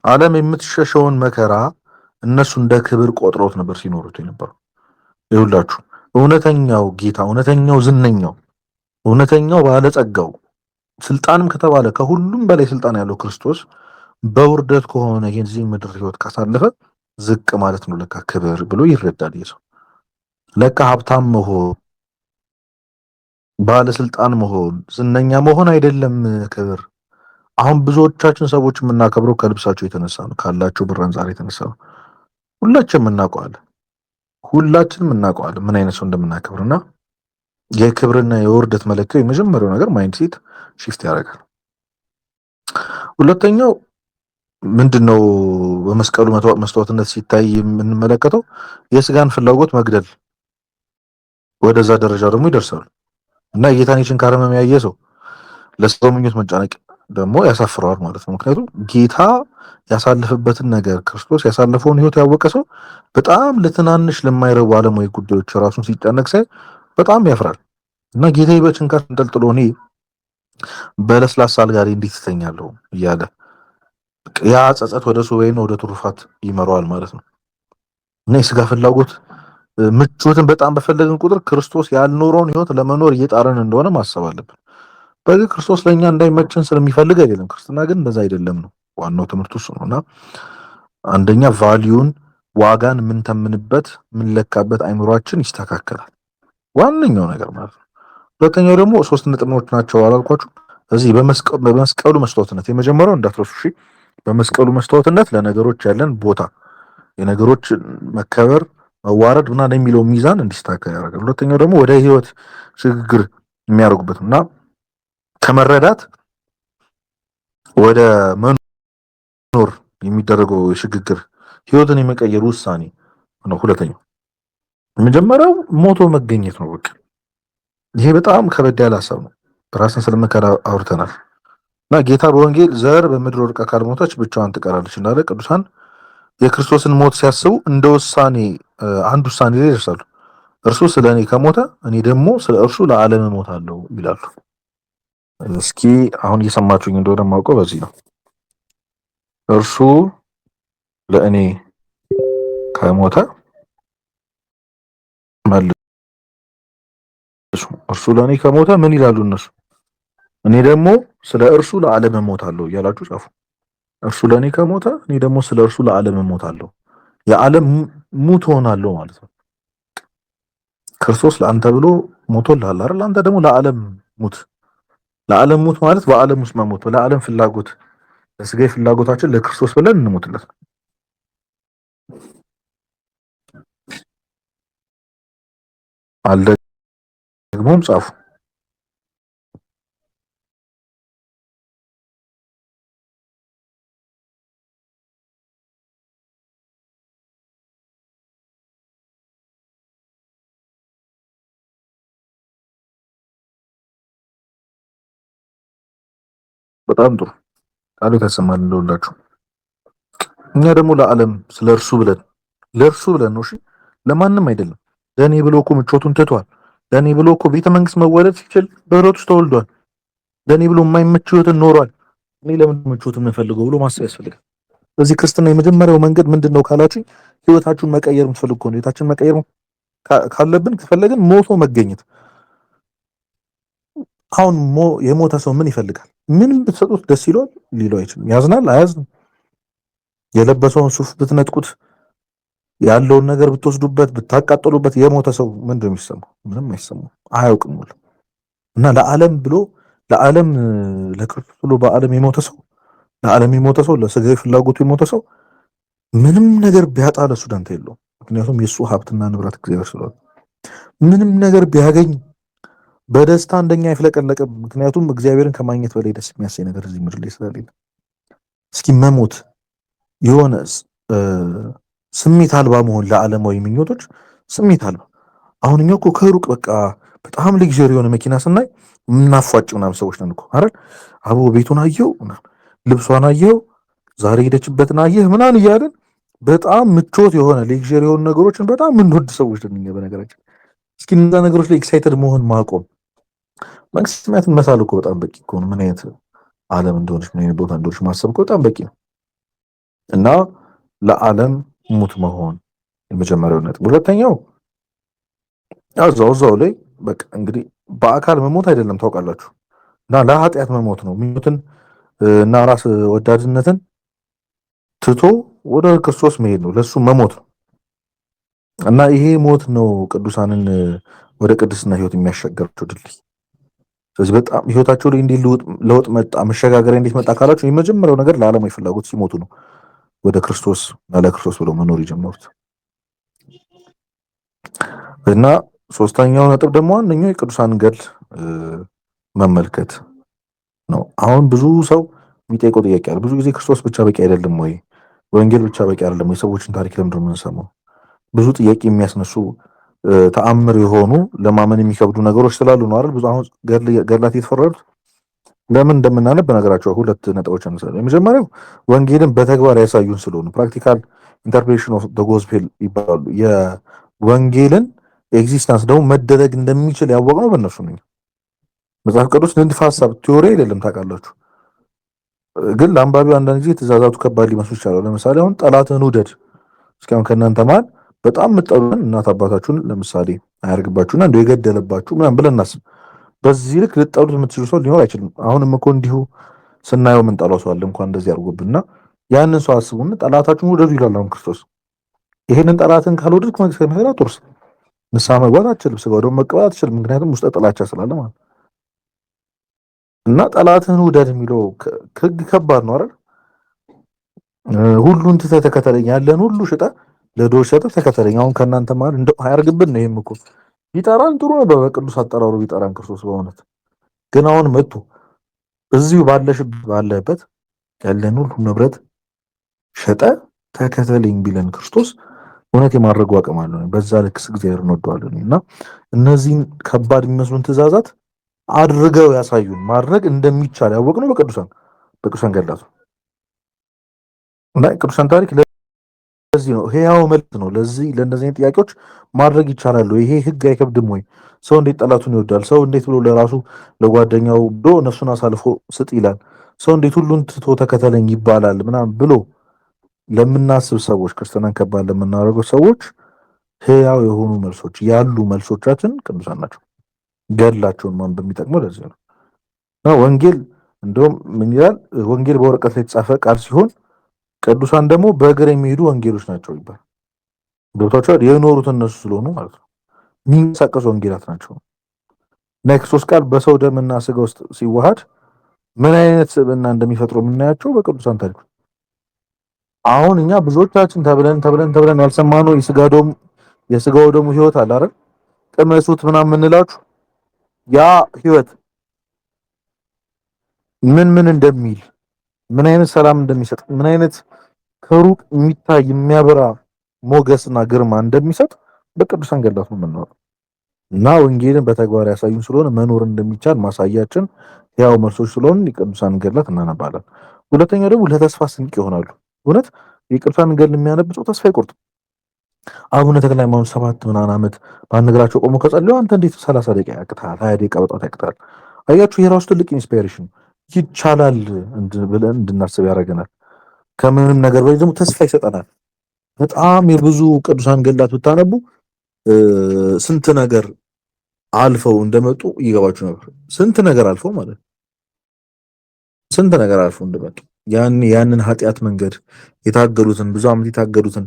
[SPEAKER 1] ዓለም የምትሸሸውን መከራ እነሱ እንደ ክብር ቆጥሮት ነበር ሲኖሩት የነበረው። ይሁላችሁ እውነተኛው ጌታ፣ እውነተኛው ዝነኛው፣ እውነተኛው ባለጸጋው ስልጣንም ከተባለ ከሁሉም በላይ ስልጣን ያለው ክርስቶስ በውርደት ከሆነ የዚህ ምድር ህይወት ካሳለፈ ዝቅ ማለት ነው ለካ ክብር ብሎ ይረዳል። የሰው ለካ ሀብታም መሆን፣ ባለስልጣን መሆን፣ ዝነኛ መሆን አይደለም ክብር። አሁን ብዙዎቻችን ሰዎች የምናከብረው ከልብሳቸው የተነሳ ነው፣ ካላቸው ብር አንጻር የተነሳ ነው። ሁላችንም እናውቀዋለን፣ ሁላችንም እናውቀዋለን ምን አይነት ሰው እንደምናከብርና የክብርና የውርደት መለኪያው የመጀመሪያው ነገር ማይንድሴት ሽፍት ያደርጋል። ሁለተኛው ምንድነው? በመስቀሉ መስዋዕትነት ሲታይ የምንመለከተው የስጋን ፍላጎት መግደል፣ ወደዛ ደረጃ ደግሞ ይደርሳል እና የጌታን የችንካር ሕመም ያየ ሰው ለሰው ምኞት መጨነቅ ደግሞ ያሳፍረዋል ማለት ነው። ምክንያቱም ጌታ ያሳለፈበትን ነገር ክርስቶስ ያሳለፈውን ህይወት ያወቀ ሰው በጣም ለትናንሽ ለማይረቡ ዓለማዊ ጉዳዮች ራሱን ሲጨነቅ ሳይ በጣም ያፍራል እና ጌታዬ በችንካር ተንጠልጥሎ እኔ በለስላሳ አልጋ ላይ እንዴት እተኛለሁ እያለ ያ ጸጸት ወደ ሱባኤና ወደ ትሩፋት ይመራዋል ማለት ነው። እና የስጋ ፍላጎት ምቾትን በጣም በፈለግን ቁጥር ክርስቶስ ያልኖረውን ህይወት ለመኖር እየጣረን እንደሆነ ማሰብ አለብን። በዚህ ክርስቶስ ለኛ እንዳይመችን ስለሚፈልግ አይደለም። ክርስትና ግን እንደዛ አይደለም ነው ዋናው ትምህርቱ እሱ ነውና አንደኛ ቫልዩን ዋጋን የምንተምንበት የምንለካበት አይምሯችን ይስተካከላል። ዋነኛው ነገር ማለት ነው። ሁለተኛው ደግሞ ሶስት ነጥቦች ናቸው አላልኳችሁ? እዚህ በመስቀሉ መስዋዕትነት የመጀመሪያው እንዳትረሱ እሺ። በመስቀሉ መስዋዕትነት ለነገሮች ያለን ቦታ፣ የነገሮች መከበር፣ መዋረድ ምናምን የሚለው ሚዛን እንዲስተካከል ያደርጋል። ሁለተኛው ደግሞ ወደ ህይወት ሽግግር የሚያደርጉበት እና ከመረዳት ወደ መኖር የሚደረገው ሽግግር ህይወትን የመቀየር ውሳኔ ነው። ሁለተኛው መጀመሪያው ሞቶ መገኘት ነው። በቃ ይሄ በጣም ከበድ ያለ ሀሳብ ነው። ራስን ስለመከራ አውርተናል እና ጌታ በወንጌል ዘር በምድር ወድቃ ካልሞተች ብቻዋን ትቀራለች እንዳለ ቅዱሳን የክርስቶስን ሞት ሲያስቡ እንደ ውሳኔ አንድ ውሳኔ ላይ ይደርሳሉ። እርሱ ስለ እኔ ከሞተ እኔ ደግሞ ስለ እርሱ ለዓለም እሞታለሁ ይላሉ። እስኪ አሁን እየሰማችሁኝ እንደሆነ ማውቀው በዚህ ነው። እርሱ ለእኔ ከሞተ መልሱ። እርሱ ለእኔ ከሞተ ምን ይላሉ እነሱ? እኔ ደግሞ ስለ እርሱ ለዓለም እሞታለሁ እያላችሁ ጻፉ። እርሱ ለእኔ ከሞተ እኔ ደግሞ ስለ እርሱ ለዓለም እሞታለሁ፣ የዓለም ሙት ሆናለሁ ማለት ነው። ክርስቶስ ለአንተ ብሎ ሞቶልሃል አይደል? አንተ ደግሞ ለዓለም ሙት። ለዓለም ሙት ማለት በዓለም ውስጥ መሞት፣ ለዓለም ፍላጎት፣ ለስጋዊ ፍላጎታችን ለክርስቶስ ብለን እንሞትለት። አለ ደግሞም ጻፉ። በጣም ጥሩ ቃሉ ተሰማል እንደውላችሁ። እኛ ደግሞ ለዓለም ስለ እርሱ ብለን ለእርሱ ብለን ነው። እሺ ለማንም አይደለም። ለኔ ብሎ እኮ ምቾቱን ትቷል። ለኔ ብሎ እኮ ቤተ መንግስት መወለድ ሲችል በህይወት ውስጥ ተወልዷል። ለኔ ብሎ የማይመች ህይወትን ኖሯል። እኔ ለምን ምቾት የምፈልገው ብሎ ማሰብ ያስፈልጋል። ስለዚህ ክርስትና የመጀመሪያው መንገድ ምንድነው ካላችሁ ህይወታችሁን መቀየር የምትፈልጉ ከሆነ ህይወታችሁን መቀየር ካለብን ከፈለግን ሞቶ መገኘት። አሁን የሞተ ሰው ምን ይፈልጋል? ምንም ብትሰጡት ደስ ይለዋል? ሊለው አይችልም። ያዝናል? አያዝንም? የለበሰውን ሱፍ ብትነጥቁት ያለውን ነገር ብትወስዱበት ብታቃጥሉበት የሞተ ሰው ምንድነው የሚሰማው? ምንም አይሰማው፣ አያውቅም ሁሉ እና ለዓለም ብሎ ለዓለም ለክርስቶስ ብሎ በዓለም የሞተ ሰው ለዓለም የሞተ ሰው ለስጋዊ ፍላጎቱ የሞተ ሰው ምንም ነገር ቢያጣ ለሱ ደንታ የለውም። ምክንያቱም የሱ ሀብትና ንብረት እግዚአብሔር ስለሆነ ምንም ነገር ቢያገኝ በደስታ እንደኛ አይፍለቀለቅም። ምክንያቱም እግዚአብሔርን ከማግኘት በላይ ደስ የሚያሰኝ ነገር እዚህ ምድር ላይ ስለሌለ እስኪ መሞት የሆነ ስሜት አልባ መሆን ለዓለማዊ ምኞቶች ስሜት አልባ። አሁን እኛ እኮ ከሩቅ በቃ በጣም ሌክዠሪ የሆነ መኪና ስናይ የምናፏጭ ምናምን ሰዎች ነን እኮ አይደል? አቦ ቤቱን አየው፣ ልብሷን አየው፣ ዛሬ ሄደችበትን አየህ ምናምን እያለን በጣም ምቾት የሆነ ሌክዠሪ የሆኑ ነገሮችን በጣም የምንወድ ሰዎች ነን እኛ በነገራችን። እስኪ እነዛ ነገሮች ላይ ኤክሳይትድ መሆን ማቆም። መንግስተ ሰማያትን መሳል እኮ በጣም በቂ እኮ ነው። ምን አይነት ዓለም እንደሆነች ምን አይነት ቦታ እንደሆነች ማሰብ እኮ በጣም በቂ ነው። እና ለዓለም ሙት መሆን የመጀመሪያው ነጥብ። ሁለተኛው እዛው ላይ በቃ እንግዲህ በአካል መሞት አይደለም ታውቃላችሁ፣ እና ለኃጢአት መሞት ነው። ምኞትን እና ራስ ወዳድነትን ትቶ ወደ ክርስቶስ መሄድ ነው፣ ለሱ መሞት ነው። እና ይሄ ሞት ነው ቅዱሳንን ወደ ቅድስና ህይወት የሚያሻገራቸው ድልድይ። ስለዚህ በጣም ህይወታቸው ላይ እንዴት ለውጥ መጣ፣ መሸጋገሪያ እንዴት መጣ ካላችሁ የመጀመሪያው ነገር ለዓለማዊ ፍላጎት ሲሞቱ ነው ወደ ክርስቶስ እና ለክርስቶስ ብለው መኖር የጀመሩት። እና ሶስተኛው ነጥብ ደግሞ ዋነኛው የቅዱሳን ገድል መመልከት ነው። አሁን ብዙ ሰው የሚጠይቀው ጥያቄ አለ። ብዙ ጊዜ ክርስቶስ ብቻ በቂ አይደለም ወይ? ወንጌል ብቻ በቂ አይደለም ወይ? ሰዎችን ታሪክ ለምንድን ነው የምንሰማው? ብዙ ጥያቄ የሚያስነሱ ተአምር የሆኑ ለማመን የሚከብዱ ነገሮች ስላሉ ነው አይደል? ብዙ አሁን ገድላት የተፈረዱት ለምን እንደምናነብ ነገራቸው ሁለት ነጥቦች እንሰራለን። የመጀመሪያው ወንጌልን በተግባር ያሳዩን ስለሆኑ ፕራክቲካል ኢንተርፕሬሽን ኦፍ ዘ ጎስፔል ይባላሉ። የወንጌልን ኤግዚስተንስ ደግሞ መደረግ እንደሚችል ያወቅነው በእነሱ ነው። መጽሐፍ ቅዱስ ንድፈ ሐሳብ ቲዮሪ አይደለም ታውቃላችሁ። ግን ለአንባቢው አንዳንድ ጊዜ ትእዛዛቱ ከባድ ሊመስሉ ይችላሉ። ለምሳሌ አሁን ጠላትህን ውደድ። እስኪ አሁን ከእናንተ መሀል በጣም የምትጠሉን እናት አባታችሁን ለምሳሌ አያርግባችሁና እንደው የገደለባችሁ ምናምን ብለን እናስብ። በዚህ ልክ ልጠሉት የምትችሉ ሰው ሊኖር አይችልም። አሁንም እኮ እንዲሁ ስናየው የምንጠላው ሰው አለ እንኳን እንደዚህ አድርጎብንና ያንን ሰው አስቡና ጠላታችሁን ውደዱ ይላል አሁን ክርስቶስ። ይሄንን ጠላትን ካልወደድክ መንግስተ ሰማያት አትወርስም። ንስሐ መግባት አትችልም። ስጋው ደግሞ መቀበል አትችልም። ምክንያቱም ውስጥ ጥላቻ ስላለ ማለት እና ጠላትህን ውደድ የሚለው ህግ ከባድ ነው አይደል? ሁሉን ትተህ ተከተለኝ፣ ያለን ሁሉ ሽጠህ ለድሆች ሰጠህ ተከተለኝ። አሁን ከእናንተ ማለት እንደው አያርግብን ነው። ይሄም እኮ ቢጠራን ጥሩ ነው፣ በቅዱስ አጠራሩ ቢጠራን ክርስቶስ በእውነት ግን አሁን መጥቶ እዚሁ ባለህበት ያለን ሁሉ ንብረት ሸጠህ ተከተለኝ ቢለን ክርስቶስ እውነት የማድረጉ አቅም አለው። በዛ ልክ እግዚአብሔር እንወደዋለን እና እነዚህን ከባድ የሚመስሉን ትእዛዛት አድርገው ያሳዩን ማድረግ እንደሚቻል ያወቅነው በቅዱሳን ገድላት እና ቅዱሳን ታሪክ ለዚህ ነው ህያው መልእክት ነው። ለእነዚህ ጥያቄዎች ማድረግ ይቻላል ወይ? ይሄ ህግ አይከብድም ወይ? ሰው እንዴት ጠላቱን ይወዳል? ሰው እንዴት ብሎ ለራሱ ለጓደኛው ብሎ ነፍሱን አሳልፎ ስጥ ይላል? ሰው እንዴት ሁሉን ትቶ ተከተለኝ ይባላል? ምናምን ብሎ ለምናስብ ሰዎች፣ ክርስትናን ከባድ ለምናደርገው ሰዎች ህያው የሆኑ መልሶች ያሉ መልሶቻችን ቅዱሳን ናቸው። ገድላቸውን ማንበብ የሚጠቅመው ለዚህ ነው። እና ወንጌል እንደውም ምን ይላል? ወንጌል በወረቀት ላይ የተጻፈ ቃል ሲሆን ቅዱሳን ደግሞ በእግር የሚሄዱ ወንጌሎች ናቸው ይባል። ገብቷቸዋል። የኖሩት እነሱ ስለሆኑ ማለት ነው። የሚንቀሳቀሱ ወንጌላት ናቸው። እና የክርስቶስ ቃል በሰው ደምና ስጋ ውስጥ ሲዋሃድ ምን አይነት ስብዕና እንደሚፈጥሩ የምናያቸው በቅዱሳን ታሪክ። አሁን እኛ ብዙዎቻችን ተብለን ያልሰማነው የስጋው ደሙ ህይወት አለ አይደል? ቅመሱት ምናምን የምንላችሁ ያ ህይወት ምን እንደሚል ምን አይነት ሰላም እንደሚሰጥ ምን አይነት ከሩቅ የሚታይ የሚያበራ ሞገስና ግርማ እንደሚሰጥ በቅዱሳን ገድላት ነው የምናወራው። እና ወንጌልን በተግባር ያሳዩን ስለሆነ መኖር እንደሚቻል ማሳያችን ያው መልሶች ስለሆነ የቅዱሳን ገድላት እናነባለን። ሁለተኛው ደግሞ ለተስፋ ስንቅ ይሆናሉ። እውነት የቅዱሳን ገድል የሚያነብ ሰው ተስፋ አይቆርጥም። አቡነ ተክለ ሃይማኖት 7 ምናምን ዓመት በአንግራቸው ቆሞ ከጸለዩ አንተ እንዴት 30 ደቂቃ ያቅታል? 20 ደቂቃ በጣም ያቅታል። አያችሁ፣ የራሱ ትልቅ ኢንስፓይሬሽን ይቻላል ብለን እንድናስብ ያደርገናል። ከምንም ነገር በላይ ደግሞ ተስፋ ይሰጠናል። በጣም የብዙ ቅዱሳን ገድላት ብታነቡ ስንት ነገር አልፈው እንደመጡ ይገባችሁ ነበር። ስንት ነገር አልፈው ማለት ስንት ነገር አልፈው እንደመጡ ያንን ኃጢአት መንገድ የታገሉትን ብዙ ዓመት የታገሉትን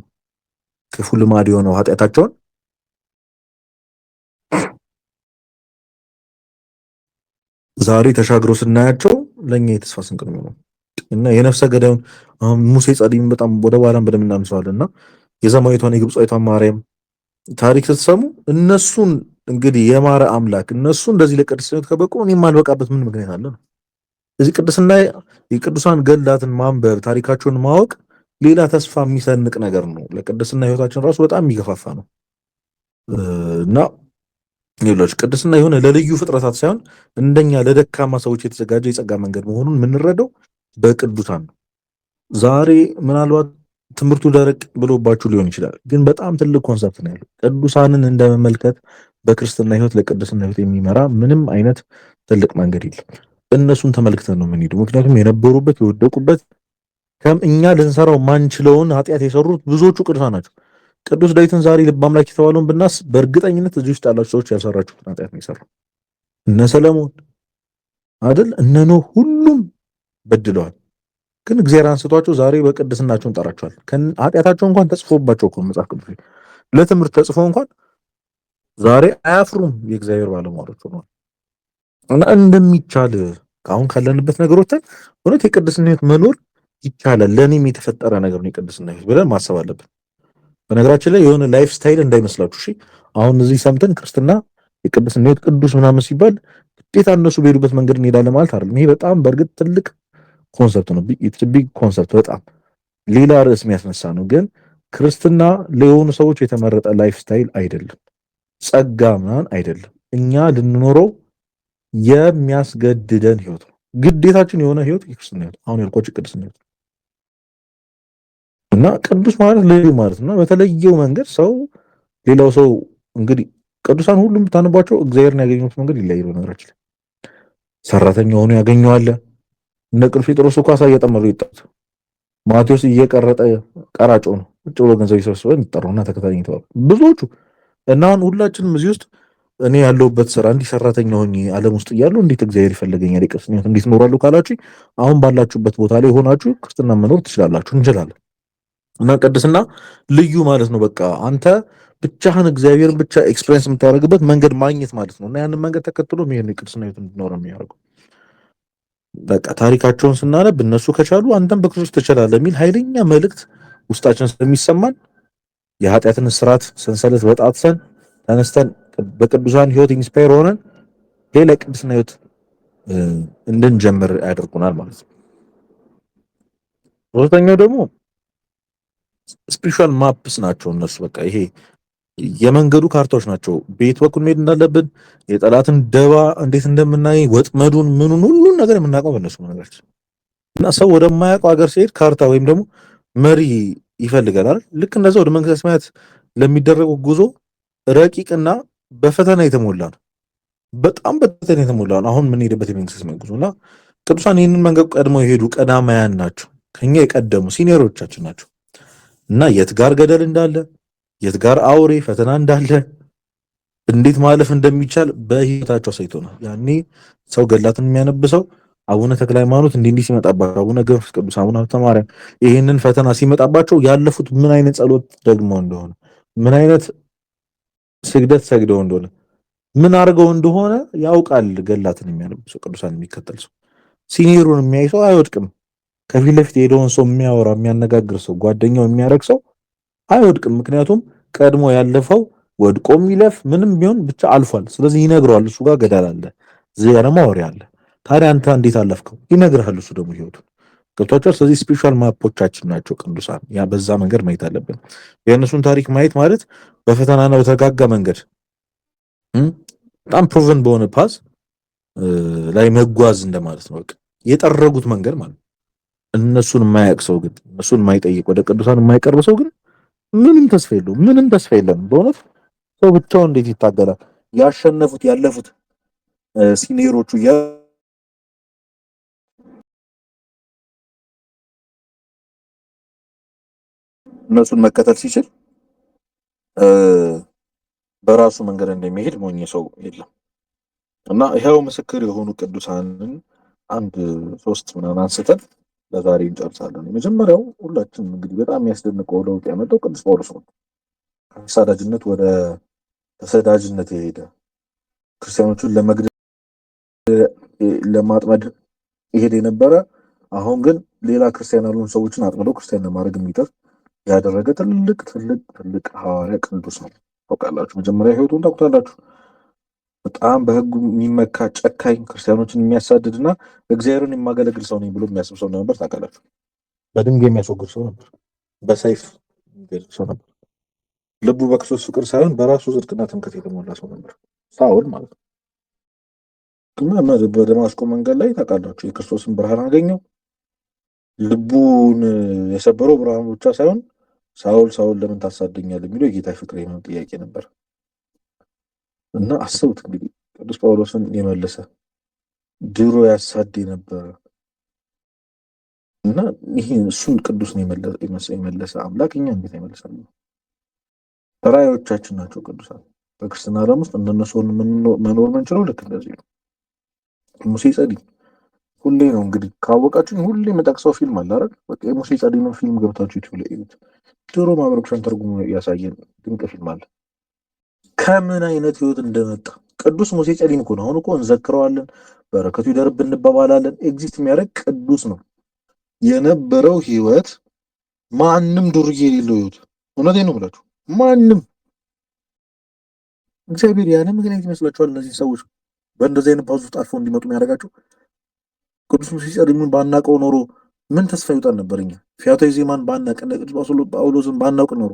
[SPEAKER 1] ክፉ ልማድ የሆነው ኃጢአታቸውን ዛሬ ተሻግሮ ስናያቸው ለኛ የተስፋ ስንቅ ነው። እና የነፍሰ ገዳዩን ሙሴ ጸሊም በጣም ወደ በኋላም በደም እናነሳዋለንና የዘማዊቷን የግብጻዊቷን ማርያም ታሪክ ስትሰሙ እነሱን እንግዲህ የማረ አምላክ እነሱ እንደዚህ ለቅድስናት ከበቁ እኔም አልበቃበት ምን ምክንያት አለ ነው። እዚህ ቅድስና የቅዱሳን ገድላትን ማንበብ ታሪካቸውን ማወቅ ሌላ ተስፋ የሚሰንቅ ነገር ነው። ለቅድስና ህይወታችን ራሱ በጣም የሚገፋፋ ነው። እና ይኸውላችሁ ቅድስና የሆነ ለልዩ ፍጥረታት ሳይሆን እንደኛ ለደካማ ሰዎች የተዘጋጀ የጸጋ መንገድ መሆኑን የምንረዳው በቅዱሳን ነው። ዛሬ ምናልባት ትምህርቱ ደረቅ ብሎባችሁ ሊሆን ይችላል፣ ግን በጣም ትልቅ ኮንሰፕት ነው ያለው። ቅዱሳንን እንደመመልከት በክርስትና ህይወት ለቅድስና ህይወት የሚመራ ምንም አይነት ትልቅ መንገድ የለም። እነሱን ተመልክተን ነው የምንሄደው። ምክንያቱም የነበሩበት የወደቁበት እኛ ልንሰራው ማንችለውን ኃጢአት የሰሩት ብዙዎቹ ቅዱሳን ናቸው። ቅዱስ ዳዊትን ዛሬ ልበ አምላክ የተባለውን ብናስብ በእርግጠኝነት እዚህ ውስጥ ያላችሁ ሰዎች ያልሰራችሁትን ኃጢአት ነው የሰራው። እነ ሰለሞን አይደል እነ ኖህ ሁሉም በድለዋል። ግን እግዚአብሔር አንስቷቸው ዛሬ በቅድስናቸውን ጠራቸዋል። ኃጢአታቸው እንኳን ተጽፎባቸው እኮ መጽሐፍ ቅዱስ ለትምህርት ተጽፎ እንኳን ዛሬ አያፍሩም። የእግዚአብሔር ባለሟሎች ሆነዋል። እና እንደሚቻል አሁን ካለንበት ነገሮች እውነት የቅድስና ህይወት መኖር ይቻላል። ለእኔም የተፈጠረ ነገር ነው የቅድስና ህይወት ብለን ማሰብ አለብን። በነገራችን ላይ የሆነ ላይፍ ስታይል እንዳይመስላችሁ እሺ። አሁን እዚህ ሰምተን ክርስትና የቅድስና ህይወት ቅዱስ ምናምን ሲባል ግዴታ እነሱ በሄዱበት መንገድ እንሄዳለን ማለት አይደለም። ይሄ በጣም በእርግጥ ትልቅ ኮንሰፕት ነው። ቢግ ኮንሰፕት፣ በጣም ሌላ ርዕስ የሚያስነሳ ነው። ግን ክርስትና ለሆኑ ሰዎች የተመረጠ ላይፍ ስታይል አይደለም፣ ጸጋ ምናምን አይደለም። እኛ ልንኖረው የሚያስገድደን ህይወት ነው። ግዴታችን የሆነ ህይወት የክርስትና ህይወት አሁን ያልኳችሁ ቅድስና ህይወት እና ቅዱስ ማለት ልዩ ማለት ነው። በተለየው መንገድ ሰው ሌላው ሰው እንግዲህ ቅዱሳን ሁሉም ብታነቧቸው እግዚአብሔርን ያገኙት መንገድ ይለያል። በነገራችን ሰራተኛ ሆኖ ያገኘዋል። እነ ጴጥሮስ እኮ አሳ እየጠመዱ ይጣት ማቴዎስ እየቀረጠ ቀራጮ ነው ቁጭ ብሎ ገንዘብ ይሰበስበን ይጠራውና ተከታታይ ተባሉ ብዙዎቹ። እና አሁን ሁላችንም እዚህ ውስጥ እኔ ያለሁበት ስራ እንዲህ ሰራተኛ ሆኜ ዓለም ውስጥ እያለሁ እንዴት እግዚአብሔር ይፈልገኛል የቅድስና ህይወት እንዴት እኖራለሁ ካላችሁ አሁን ባላችሁበት ቦታ ላይ ሆናችሁ ክርስትና መኖር ትችላላችሁ፣ እንችላለን። እና ቅድስና ልዩ ማለት ነው። በቃ አንተ ብቻህን እግዚአብሔርን ብቻ ኤክስፒሪየንስ የምታደርግበት መንገድ ማግኘት ማለት ነው። እና ያንን መንገድ ተከትሎ ይሄን የቅድስና ህይወት እንድኖር የሚያደርገው በቃ ታሪካቸውን ስናነብ እነሱ ከቻሉ አንተም በክርስቶስ ትችላለህ የሚል ኃይለኛ መልእክት ውስጣችን ስለሚሰማን የኃጢአትን ስርዓት ሰንሰለት በጣጥሰን ተነስተን በቅዱሳን ህይወት ኢንስፓየር ሆነን ሌላ ቅድስና ህይወት እንድንጀምር ያደርጉናል ማለት ነው። ሶስተኛው ደግሞ ስፒሪቹዋል ማፕስ ናቸው እነሱ። በቃ ይሄ የመንገዱ ካርታዎች ናቸው። ቤት በኩል መሄድ እንዳለብን፣ የጠላትን ደባ እንዴት እንደምናይ፣ ወጥመዱን፣ ምኑን ሁሉን ነገር የምናውቀው በእነሱ ነገሮች እና ሰው ወደማያውቀው ሀገር ሲሄድ ካርታ ወይም ደግሞ መሪ ይፈልጋል አይደል? ልክ እንደዛ ወደ መንግስተ ሰማያት ለሚደረገው ጉዞ ረቂቅና በፈተና የተሞላ ነው። በጣም በፈተና የተሞላ ነው። አሁን የምንሄድበት የመንግስተ ሰማያት ጉዞ እና ቅዱሳን ይህንን መንገድ ቀድመው የሄዱ ቀዳማያን ናቸው። ከኛ የቀደሙ ሲኒየሮቻችን ናቸው እና የት ጋር ገደል እንዳለ የት ጋር አውሬ ፈተና እንዳለ እንዴት ማለፍ እንደሚቻል በህይወታቸው አሳይቶናል። ያኔ ሰው ገላትን የሚያነብሰው አቡነ ተክለ ሃይማኖት እንዲህ ሲመጣባቸው፣ አቡነ ገብረ መንፈስ ቅዱስ፣ አቡነ ሀብተ ማርያም ይህንን ፈተና ሲመጣባቸው ያለፉት ምን አይነት ጸሎት ደግሞ እንደሆነ ምን አይነት ስግደት ሰግደው እንደሆነ ምን አድርገው እንደሆነ ያውቃል። ገላትን የሚያነብሰው ቅዱሳን የሚከተል ሰው ሲኒየሩን የሚያይ ሰው አይወድቅም። ከፊት ለፊት የሄደውን ሰው የሚያወራ የሚያነጋግር ሰው ጓደኛው የሚያደርግ ሰው አይወድቅም። ምክንያቱም ቀድሞ ያለፈው ወድቆ የሚለፍ ምንም ቢሆን ብቻ አልፏል። ስለዚህ ይነግረዋል። እሱ ጋር ገደል አለ፣ እዚህ ጋር ደግሞ አውሬ አለ። ታዲያ አንተ እንዴት አለፍከው? ይነግርሃል እሱ ደግሞ ህይወቱን። ገብቷቸዋል። ስለዚህ ስፒሪቹዋል ማፖቻችን ናቸው ቅዱሳን። ያ በዛ መንገድ ማየት አለብን። የእነሱን ታሪክ ማየት ማለት በፈተናና በተረጋጋ መንገድ በጣም ፕሮቨን በሆነ ፓዝ ላይ መጓዝ እንደማለት ነው። በቃ የጠረጉት መንገድ ማለት ነው። እነሱን የማያውቅ ሰው ግን እነሱን የማይጠይቅ ወደ ቅዱሳን የማይቀርብ ሰው ግን ምንም ተስፋ የለውም። ምንም ተስፋ የለም። በእውነት ሰው ብቻውን እንዴት ይታገላል? ያሸነፉት ያለፉት ሲኒየሮቹ እነሱን መከተል ሲችል በራሱ መንገድ እንደሚሄድ ሞኝ ሰው የለም። እና ይሄው ምስክር የሆኑ ቅዱሳንን አንድ ሶስት ምናምን አንስተን ለዛሬ እንጨርሳለን። የመጀመሪያው ሁላችንም እንግዲህ በጣም የሚያስደንቀው ለውጥ ያመጣው ቅዱስ ጳውሎስ ነው። ከአሳዳጅነት ወደ ተሰዳጅነት የሄደ ክርስቲያኖቹን ለመግደል ለማጥመድ ይሄድ የነበረ አሁን ግን ሌላ ክርስቲያን ያልሆኑ ሰዎችን አጥምደው ክርስቲያን ለማድረግ የሚጥር ያደረገ ትልቅ ሐዋርያ ቅዱስ ነው። ታውቃላችሁ፣ መጀመሪያ ህይወቱን ታውቁታላችሁ። በጣም በህጉ የሚመካ ጨካኝ፣ ክርስቲያኖችን የሚያሳድድና እግዚአብሔርን የማገለግል ሰው ነኝ ብሎ የሚያስብ ሰው ነበር። ታውቃላችሁ፣ በድንጋይ የሚያስወግድ ሰው ነበር። በሰይፍ የሚገድል ሰው ነበር። ልቡ በክርስቶስ ፍቅር ሳይሆን በራሱ ጽድቅና ትምክህት የተሞላ ሰው ነበር ሳውል ማለት ነው። በደማስቆ መንገድ ላይ ታውቃላችሁ የክርስቶስን ብርሃን አገኘው። ልቡን የሰበረው ብርሃኑ ብቻ ሳይሆን ሳውል ሳውል ለምን ታሳደኛለህ የሚለው የጌታ ፍቅር የሆነ ጥያቄ ነበር። እና አስቡት እንግዲህ ቅዱስ ጳውሎስን የመለሰ ድሮ ያሳድ ነበረ እና ይሄ እሱን ቅዱስ ነው የመለሰ አምላክ እኛ እንዴት አይመልሳል? ራእዮቻችን ናቸው ቅዱሳን። በክርስትና ዓለም ውስጥ እንደነሱ መኖር ምንችለው ልክ እንደዚህ ነው። ሙሴ ጸሊም ሁሌ ነው እንግዲህ ካወቃችሁ ሁሌ የምጠቅሰው ፊልም አለ አይደል? በቃ የሙሴ ጸሊምን ፊልም ገብታችሁ ዩቲዩብ ላይ እዩት። ድሮ ማህበረ ቅዱሳን ተርጉሞ ያሳየን ድንቅ ፊልም አለ። ከምን አይነት ህይወት እንደመጣ ቅዱስ ሙሴ ጸሊም እኮ ነው። አሁን እኮ እንዘክረዋለን፣ በረከቱ ይደርብ እንባባላለን። ኤግዚስት የሚያደርግ ቅዱስ ነው። የነበረው ህይወት ማንም ዱርዬ የሌለው ህይወት። እውነቴን ነው ብላችሁ ማንም እግዚአብሔር ያለ ምክንያት ይመስላችኋል እነዚህ ሰዎች በእንደዚህ አይነት ባዙ ውስጥ አልፈው እንዲመጡ የሚያደርጋቸው? ቅዱስ ሙሴ ጸሊምን ባናቀው ኖሮ ምን ተስፋ ይውጣል ነበር? እኛ ፊያታዊ ዜማን ባናቅ፣ ቅዱስ ጳውሎስን ባናውቅ ኖሮ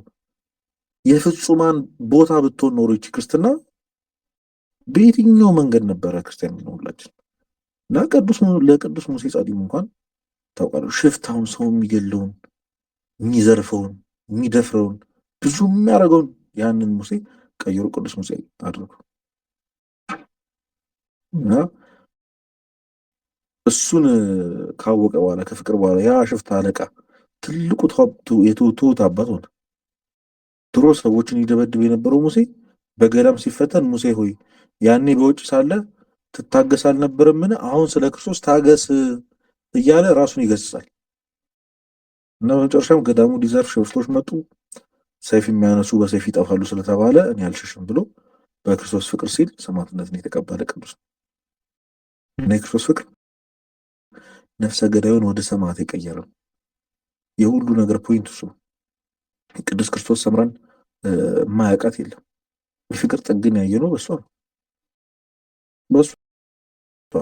[SPEAKER 1] የፍጹማን ቦታ ብትሆን ኖሮ ይቺ ክርስትና በየትኛው መንገድ ነበረ ክርስቲያን ነው ሁላችን። ለቅዱስ ሙሴ ጸሊም እንኳን ታውቃለህ፣ ሽፍታውን፣ ሰው የሚገለውን፣ የሚዘርፈውን፣ የሚደፍረውን ብዙ የሚያደርገውን ያንን ሙሴ ቀይሮ ቅዱስ ሙሴ አድርጎ እና እሱን ካወቀ በኋላ ከፍቅር በኋላ ያ ሽፍታ አለቃ ትልቁ የትሁት አባት ሆነ። ድሮ ሰዎችን ይደበድብ የነበረው ሙሴ በገዳም ሲፈተን ሙሴ ሆይ ያኔ በውጭ ሳለ ትታገስ አልነበረምን? አሁን ስለ ክርስቶስ ታገስ እያለ ራሱን ይገስጻል። እና በመጨረሻም ገዳሙ ሊዘርፍ ሽፍቶች መጡ። ሰይፍ የሚያነሱ በሰይፍ ይጠፋሉ ስለተባለ እኔ አልሸሽም ብሎ በክርስቶስ ፍቅር ሲል ሰማዕትነትን የተቀበለ ቅዱስ ነው። እና የክርስቶስ ፍቅር ነፍሰ ገዳዩን ወደ ሰማዕት የቀየረ የሁሉ ነገር ፖይንት እሱ። ቅዱስ ክርስቶስ ሰምራን ማያውቃት የለም። የፍቅር ጥግን ያየ ነው በሷ ነው በሷ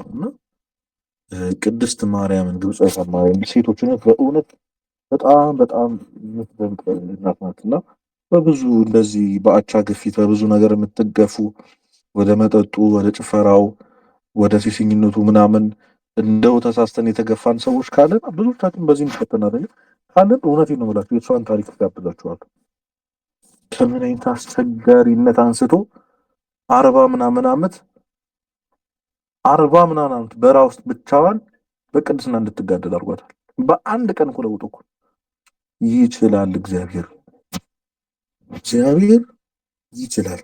[SPEAKER 1] እና ቅድስት ማርያምን ግብፃዊት ማርያም ሴቶችን በእውነት በጣም በጣም የምትደንቅ እናት ናት። እና በብዙ እንደዚህ በአቻ ግፊት በብዙ ነገር የምትገፉ ወደ መጠጡ፣ ወደ ጭፈራው፣ ወደ ሴሰኝነቱ ምናምን እንደው ተሳስተን የተገፋን ሰዎች ካለን ብዙዎቻችን በዚህ እንፈተናለን ካለን እውነቴን ነው የምላችሁ የእሷን ታሪክ ጋብዛችኋለሁ። ከምን አይነት አስቸጋሪነት አንስቶ 40 ምናምን ዓመት በረሃ ውስጥ ብቻዋን በቅድስና እንድትጋደል አድርጓታል። በአንድ ቀን እኮ ለውጦ እኮ ይችላል። እግዚአብሔር ይችላል።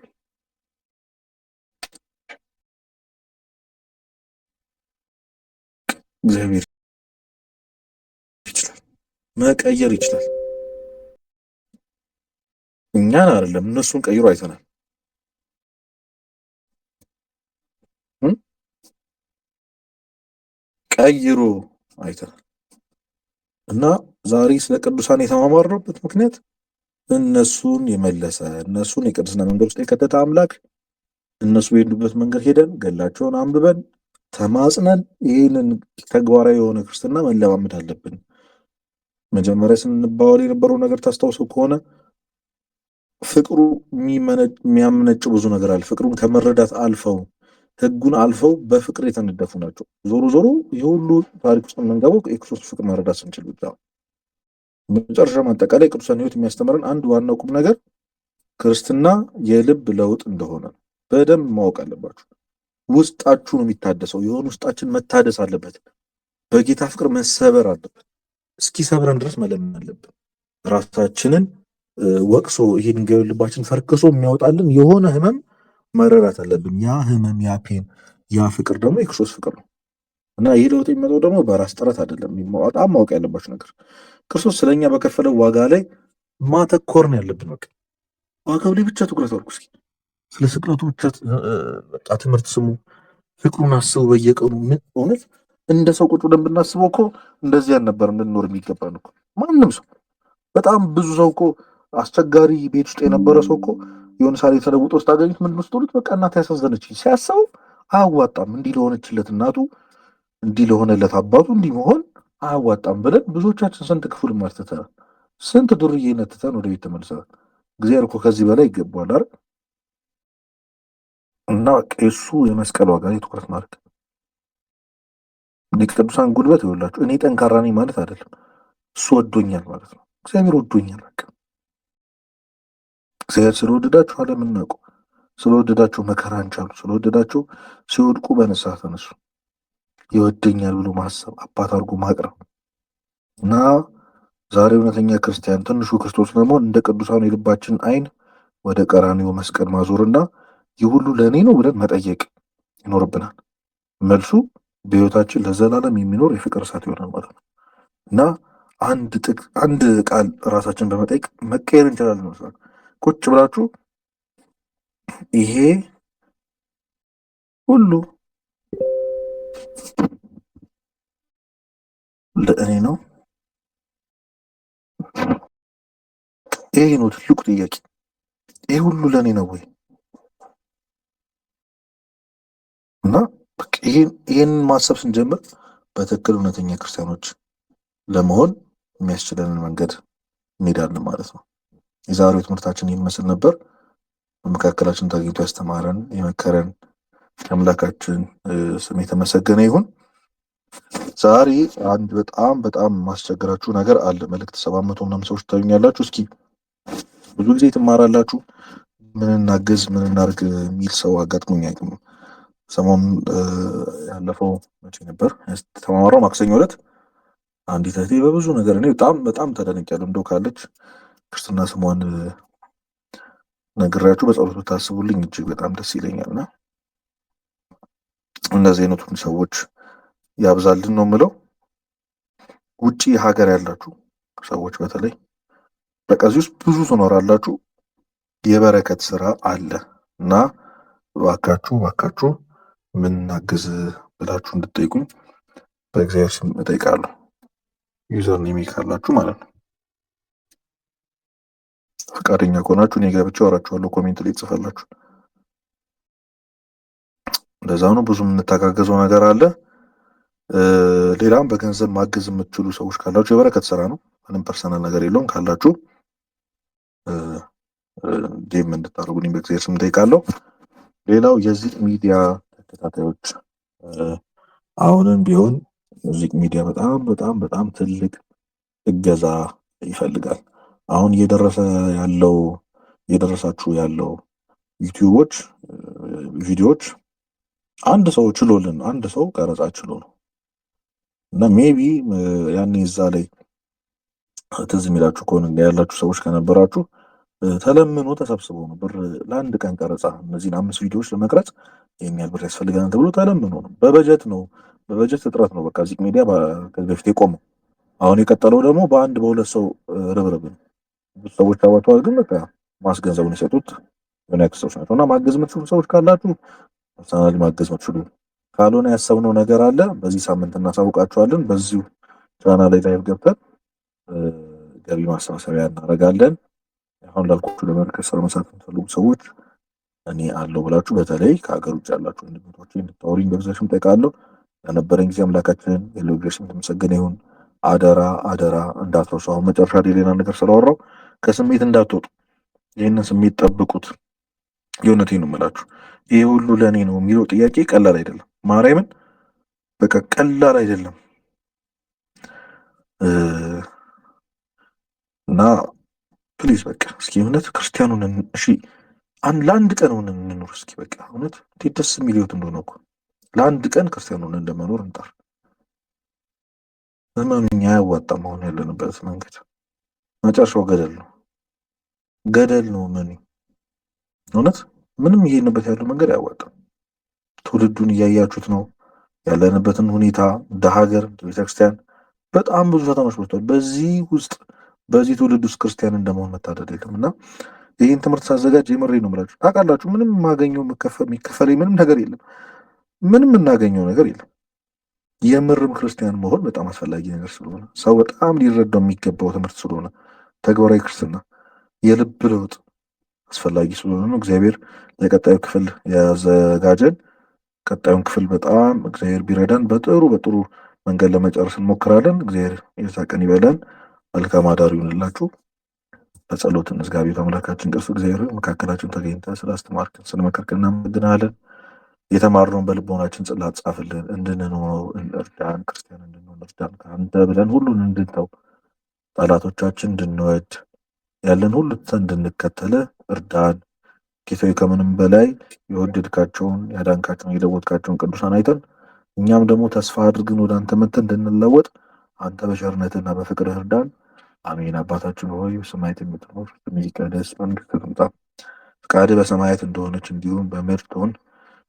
[SPEAKER 1] እግዚአብሔር ይችላል፣ መቀየር ይችላል። እኛን አይደለም እነሱን ቀይሮ አይተናል። ቀይሮ አይተናል። እና ዛሬ ስለ ቅዱሳን የተማማርነውበት ምክንያት እነሱን የመለሰ እነሱን የቅድስና መንገድ ውስጥ የከተተ አምላክ እነሱ የሄዱበት መንገድ ሄደን ገላቸውን አንብበን ተማጽነን ይህንን ተግባራዊ የሆነ ክርስትና መለማመድ አለብን። መጀመሪያ ስንባወል የነበረው ነገር ታስታውሰው ከሆነ ፍቅሩ የሚያመነጭ ብዙ ነገር አለ። ፍቅሩን ከመረዳት አልፈው ህጉን አልፈው በፍቅር የተነደፉ ናቸው። ዞሮ ዞሮ የሁሉ ታሪክ ውስጥ የምንገባው የክርስቶስ ፍቅር መረዳት ስንችል ብቻ። መጨረሻ አጠቃላይ ቅዱሳን ህይወት የሚያስተምረን አንድ ዋናው ቁም ነገር ክርስትና የልብ ለውጥ እንደሆነ በደንብ ማወቅ አለባችሁ። ውስጣችሁ ነው የሚታደሰው። የሆነ ውስጣችን መታደስ አለበት። በጌታ ፍቅር መሰበር አለበት። እስኪ ሰብረን ድረስ መለመን አለብን። ራሳችንን ወቅሶ ይሄን ገብ ልባችን ፈርክሶ የሚያወጣልን የሆነ ህመም መረዳት አለብን። ያ ህመም፣ ያ ፔን፣ ያ ፍቅር ደግሞ የክርስቶስ ፍቅር ነው እና ይህ ለውጥ የሚመጣው ደግሞ በራስ ጥረት አይደለም። በጣም ማወቅ ያለባችሁ ነገር ክርስቶስ ስለኛ በከፈለው ዋጋ ላይ ማተኮር ነው ያለብን። በቃ ዋጋው ላይ ብቻ ትኩረት አድርጉ። እስኪ ስለ ስቅለቱ ብቻ በቃ ትምህርት ስሙ፣ ፍቅሩን አስቡ በየቀኑ። ምን እውነት እንደ ሰው ቁጭ ብለን ብናስበው እኮ እንደዚህ አልነበረም ልንኖር የሚገባን እኮ። ማንም ሰው በጣም ብዙ ሰው እኮ አስቸጋሪ ቤት ውስጥ የነበረ ሰው እኮ የሆነ ሳሌ ተለውጦ ስታገኙት ምን ምስትሉት በቃ እናት ያሳዘነች ሲያሰው አያዋጣም፣ እንዲህ ለሆነችለት እናቱ፣ እንዲህ ለሆነለት አባቱ እንዲህ መሆን አያዋጣም ብለን ብዙዎቻችን ስንት ክፉል ማስተተናል፣ ስንት ዱርዬነት ትተን ወደ ቤት ተመልሰናል። እግዚአብሔር እኮ ከዚህ በላይ ይገባዋል አይደል? እና ቄሱ የመስቀል ዋጋ ላይ ትኩረት ማድረግ ቅዱሳን ጉልበት ይኸውላችሁ። እኔ ጠንካራ ነኝ ማለት አይደለም። እሱ ወዶኛል ማለት ነው። እግዚአብሔር ወዶኛል። በቃ እግዚአብሔር ስለወደዳችሁ ዓለምን ናቁ፣ ስለወደዳችሁ መከራን ቻሉ፣ ስለወደዳችሁ ሲወድቁ በንስሐ ተነሱ። ይወደኛል ብሎ ማሰብ አባት አድርጎ ማቅረብ እና ዛሬ እውነተኛ ክርስቲያን ትንሹ ክርስቶስ ለመሆን እንደ ቅዱሳኑ የልባችን አይን ወደ ቀራንዮ መስቀል ማዞርና ይህ ሁሉ ለእኔ ነው ብለን መጠየቅ ይኖርብናል። መልሱ በሕይወታችን ለዘላለም የሚኖር የፍቅር እሳት ይሆናል ማለት ነው እና አንድ ቃል ራሳችን በመጠየቅ መቀየር እንችላለን ይመስላል። ቁጭ ብላችሁ ይሄ ሁሉ ለእኔ ነው? ይሄ ነው ትልቁ ጥያቄ። ይሄ ሁሉ ለእኔ ነው ወይ? እና ይህን ማሰብ ስንጀምር በትክክል እውነተኛ ክርስቲያኖች ለመሆን የሚያስችለንን መንገድ እንሄዳለን ማለት ነው። የዛሬው ትምህርታችን ይህን መስል ነበር። በመካከላችን ተገኝቶ ያስተማረን የመከረን አምላካችን ስም የተመሰገነ ይሁን። ዛሬ አንድ በጣም በጣም ማስቸገራችሁ ነገር አለ። መልእክት 700 ምናምን ሰዎች ታዩኛላችሁ። እስኪ ብዙ ጊዜ ትማራላችሁ፣ ምን እናግዝ ምን እናርግ የሚል ሰው አጋጥሞኝ አያውቅም። ሰሞኑን ያለፈው መቼ ነበር ተማማረው ማክሰኞ ዕለት አንዲት እህቴ በብዙ ነገር እኔ በጣም በጣም ተደንቄያለሁ። እንደው ካለች ክርስትና ስሟን ነግራችሁ በጸሎት ብታስቡልኝ እጅግ በጣም ደስ ይለኛልና እንደዚህ አይነቱን ሰዎች ያብዛልን ነው የምለው። ውጪ ሀገር ያላችሁ ሰዎች በተለይ በቃ እዚህ ውስጥ ብዙ ትኖራላችሁ። የበረከት ስራ አለ እና እባካችሁ ምን እናግዝ ብላችሁ እንድትጠይቁኝ በእግዚአብሔር ስም እጠይቃለሁ። ዩዘር ኔም ካላችሁ ማለት ነው። ፈቃደኛ ከሆናችሁ እኔ ገብቼ አወራችኋለሁ። ኮሜንት ላይ ጽፈላችሁ። እንደዛ ነው። ብዙ የምንተጋገዘው ነገር አለ። ሌላም በገንዘብ ማገዝ የምትችሉ ሰዎች ካላችሁ የበረከት ስራ ነው። ምንም ፐርሰናል ነገር የለውም። ካላችሁ ዴም እንድታደርጉልኝ በእግዚአብሔር ስም እጠይቃለሁ። ሌላው የዚህ ሚዲያ ተከታታዮች አሁንም ቢሆን ሙዚክ ሚዲያ በጣም በጣም በጣም ትልቅ እገዛ ይፈልጋል። አሁን እየደረሳችሁ ያለው ዩቲዩቦች ቪዲዮዎች አንድ ሰው ችሎልን አንድ ሰው ቀረጻ ችሎ ነው እና ሜቢ ያኔ እዛ ላይ ትዝ የሚላችሁ ከሆነ ያላችሁ ሰዎች ከነበራችሁ ተለምኖ ተሰብስበው ነው ብር ለአንድ ቀን ቀረጻ እነዚህን 5 ቪዲዮዎች ለመቅረጽ ይሄን ያህል ብር ያስፈልጋል ተብሎ ተለምኖ ነው። በበጀት እጥረት ነው በቃ ዚክ ሚዲያ ከዚህ በፊት የቆመው። አሁን የቀጠለው ደግሞ በአንድ በሁለት ሰው ርብርብ ነው። ብዙ ሰዎች አዋጥተዋል፣ ግን በቃ ማስገንዘቡን የሰጡት ምን ያክል ሰዎች ናቸው። እና ማገዝ የምትችሉ ሰዎች ካላችሁ ፐርሰናሊ ማገዝ የምትችሉ ካልሆነ ያሰብነው ነገር አለ። በዚህ ሳምንት እናሳውቃችኋለን። በዚሁ ቻናል ላይ ላይቭ ገብተን ገቢ ማሰባሰቢያ እናደርጋለን። አሁን ላልኳችሁ ለበረከት ስራ መስራት የምትፈልጉ ሰዎች እኔ አለው ብላችሁ በተለይ ከሀገር ውጭ ያላችሁ እንድትመጡ እንድታወሩኝ በብዛሽም ጠይቃለሁ። ለነበረኝ ጊዜ አምላካችን የሎጌሽን የተመሰገነ ይሁን። አደራ እንዳትረሱ። አሁን መጨረሻ ላይ ሌላ ነገር ስለወራው ከስሜት እንዳትወጡ። ይህንን ስሜት ጠብቁት። የእውነቴን ነው የምላችሁ። ይሄ ሁሉ ለእኔ ነው የሚለው ጥያቄ ቀላል አይደለም። ማርያምን በቃ ቀላል አይደለም እና ፕሊዝ በቃ እስኪ እውነት ክርስቲያኑን እሺ ለአንድ ቀን ሆነን እንኑር እስኪ በቃ እውነት እንዴት ደስ የሚል ህይወት እንደሆነ እኮ ለአንድ ቀን ክርስቲያኑን እንደመኖር እንጣር። ዘመኑኛ አያዋጣም። መሆን ያለንበት መንገድ መጨረሻው ገደል ነው። እውነት ምንም ይሄንበት ያለው መንገድ አያዋጣም። ትውልዱን እያያችሁት ነው ያለንበትን ሁኔታ። እንደ ሀገር ቤተክርስቲያን በጣም ብዙ ፈተናዎች መጥተዋል። በዚህ ትውልድ ውስጥ ክርስቲያን እንደመሆን መታደል የለም እና ይህን ትምህርት ሳዘጋጅ የምሬ ነው የምላችሁ። ታውቃላችሁ ምንም የማገኘው የሚከፈለኝ ምንም ነገር የለም። ምንም እናገኘው ነገር የለም። የምርም ክርስቲያን መሆን በጣም አስፈላጊ ነገር ስለሆነ ሰው በጣም ሊረዳው የሚገባው ትምህርት ስለሆነ ተግባራዊ ክርስትና የልብ ለውጥ አስፈላጊ ስለሆነ ነው። እግዚአብሔር ለቀጣዩ ክፍል ያዘጋጀን። ቀጣዩን ክፍል በጣም እግዚአብሔር ቢረዳን በጥሩ መንገድ ለመጨረስ እንሞክራለን። እግዚአብሔር የዛ ቀን ይበለን። መልካም አዳር ይሁንላችሁ። በጸሎት እንዝጋቢ። አምላካችን ቅዱስ እግዚአብሔር መካከላችን ተገኝተህ ስላስተማርከን ስለመከርከን እናመሰግናለን። የተማርነውን በልቦናችን ጽላት ጻፍልን፣ እንድንኖረው እርዳን። ክርስቲያን እንድንሆን እርዳን። ከአንተ ብለን ሁሉን እንድንተው ጠላቶቻችን እንድንወድ ያለን ሁሉ ትተን እንድንከተለ እርዳን። ጌታዬ ከምንም በላይ የወደድካቸውን ያዳንካቸውን የለወጥካቸውን ቅዱሳን አይተን እኛም ደግሞ ተስፋ አድርገን ወደ አንተ መጥተን እንድንለወጥ አንተ በቸርነትና በፍቅርህ እርዳን። አሜን። አባታችን ሆይ በሰማያት የምትኖር ስምህ ይቀደስ፣ መንግስትህ ትምጣ፣ ፈቃድህ በሰማያት እንደሆነች እንዲሁም በምድር ትሁን።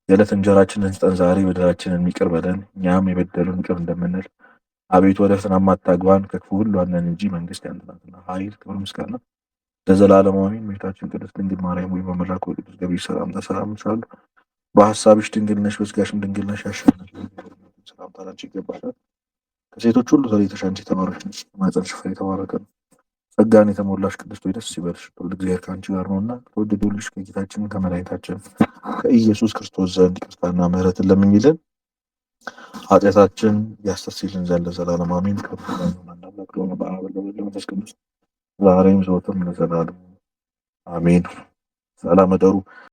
[SPEAKER 1] የዕለት እንጀራችንን ስጠን ዛሬ፣ በደላችንን ይቅር በለን እኛም የበደሉን ይቅር እንደምንል። አቤቱ ወደ ፈተና አታግባን ከክፉ ሁሉ አድነን እንጂ መንግስት ያንተ ናትና፣ ኃይል፣ ክብር፣ ምስጋና ለዘላለሙ አሜን። እመቤታችን ቅድስት ድንግል ማርያም ሆይ በመልአኩ ቅዱስ ገብርኤል ሰላምታ ሰላም እልሻለሁ። በሐሳብሽ ድንግል ነሽ፣ በሥጋሽም ድንግል ነሽ። ያሸናፊ ሰላምታ ላንቺ ይገባሻል። ከሴቶች ሁሉ ተለይተሽ አንቺ የተባረክሽ ነሽ፣ የማኅፀንሽ ፍሬ የተባረከ ነው። ጸጋን የተሞላሽ ቅድስት ሆይ ደስ ይበልሽ፣ ልዑል እግዚአብሔር ከአንቺ ጋር ነውና ከተወደደው ልጅሽ ከጌታችን ከመድኃኒታችን ከኢየሱስ ክርስቶስ ዘንድ ይቅርታና ምሕረትን ለምኝልን ኃጢአታችን ያስተሰርይልን ዘንድ ለዘላለም አሜን። ከሁሉ በአብ ወወልድ ወመንፈስ ቅዱስ ዛሬም ዘወትርም ለዘላለሙ አሜን። ሰላም እደሩ።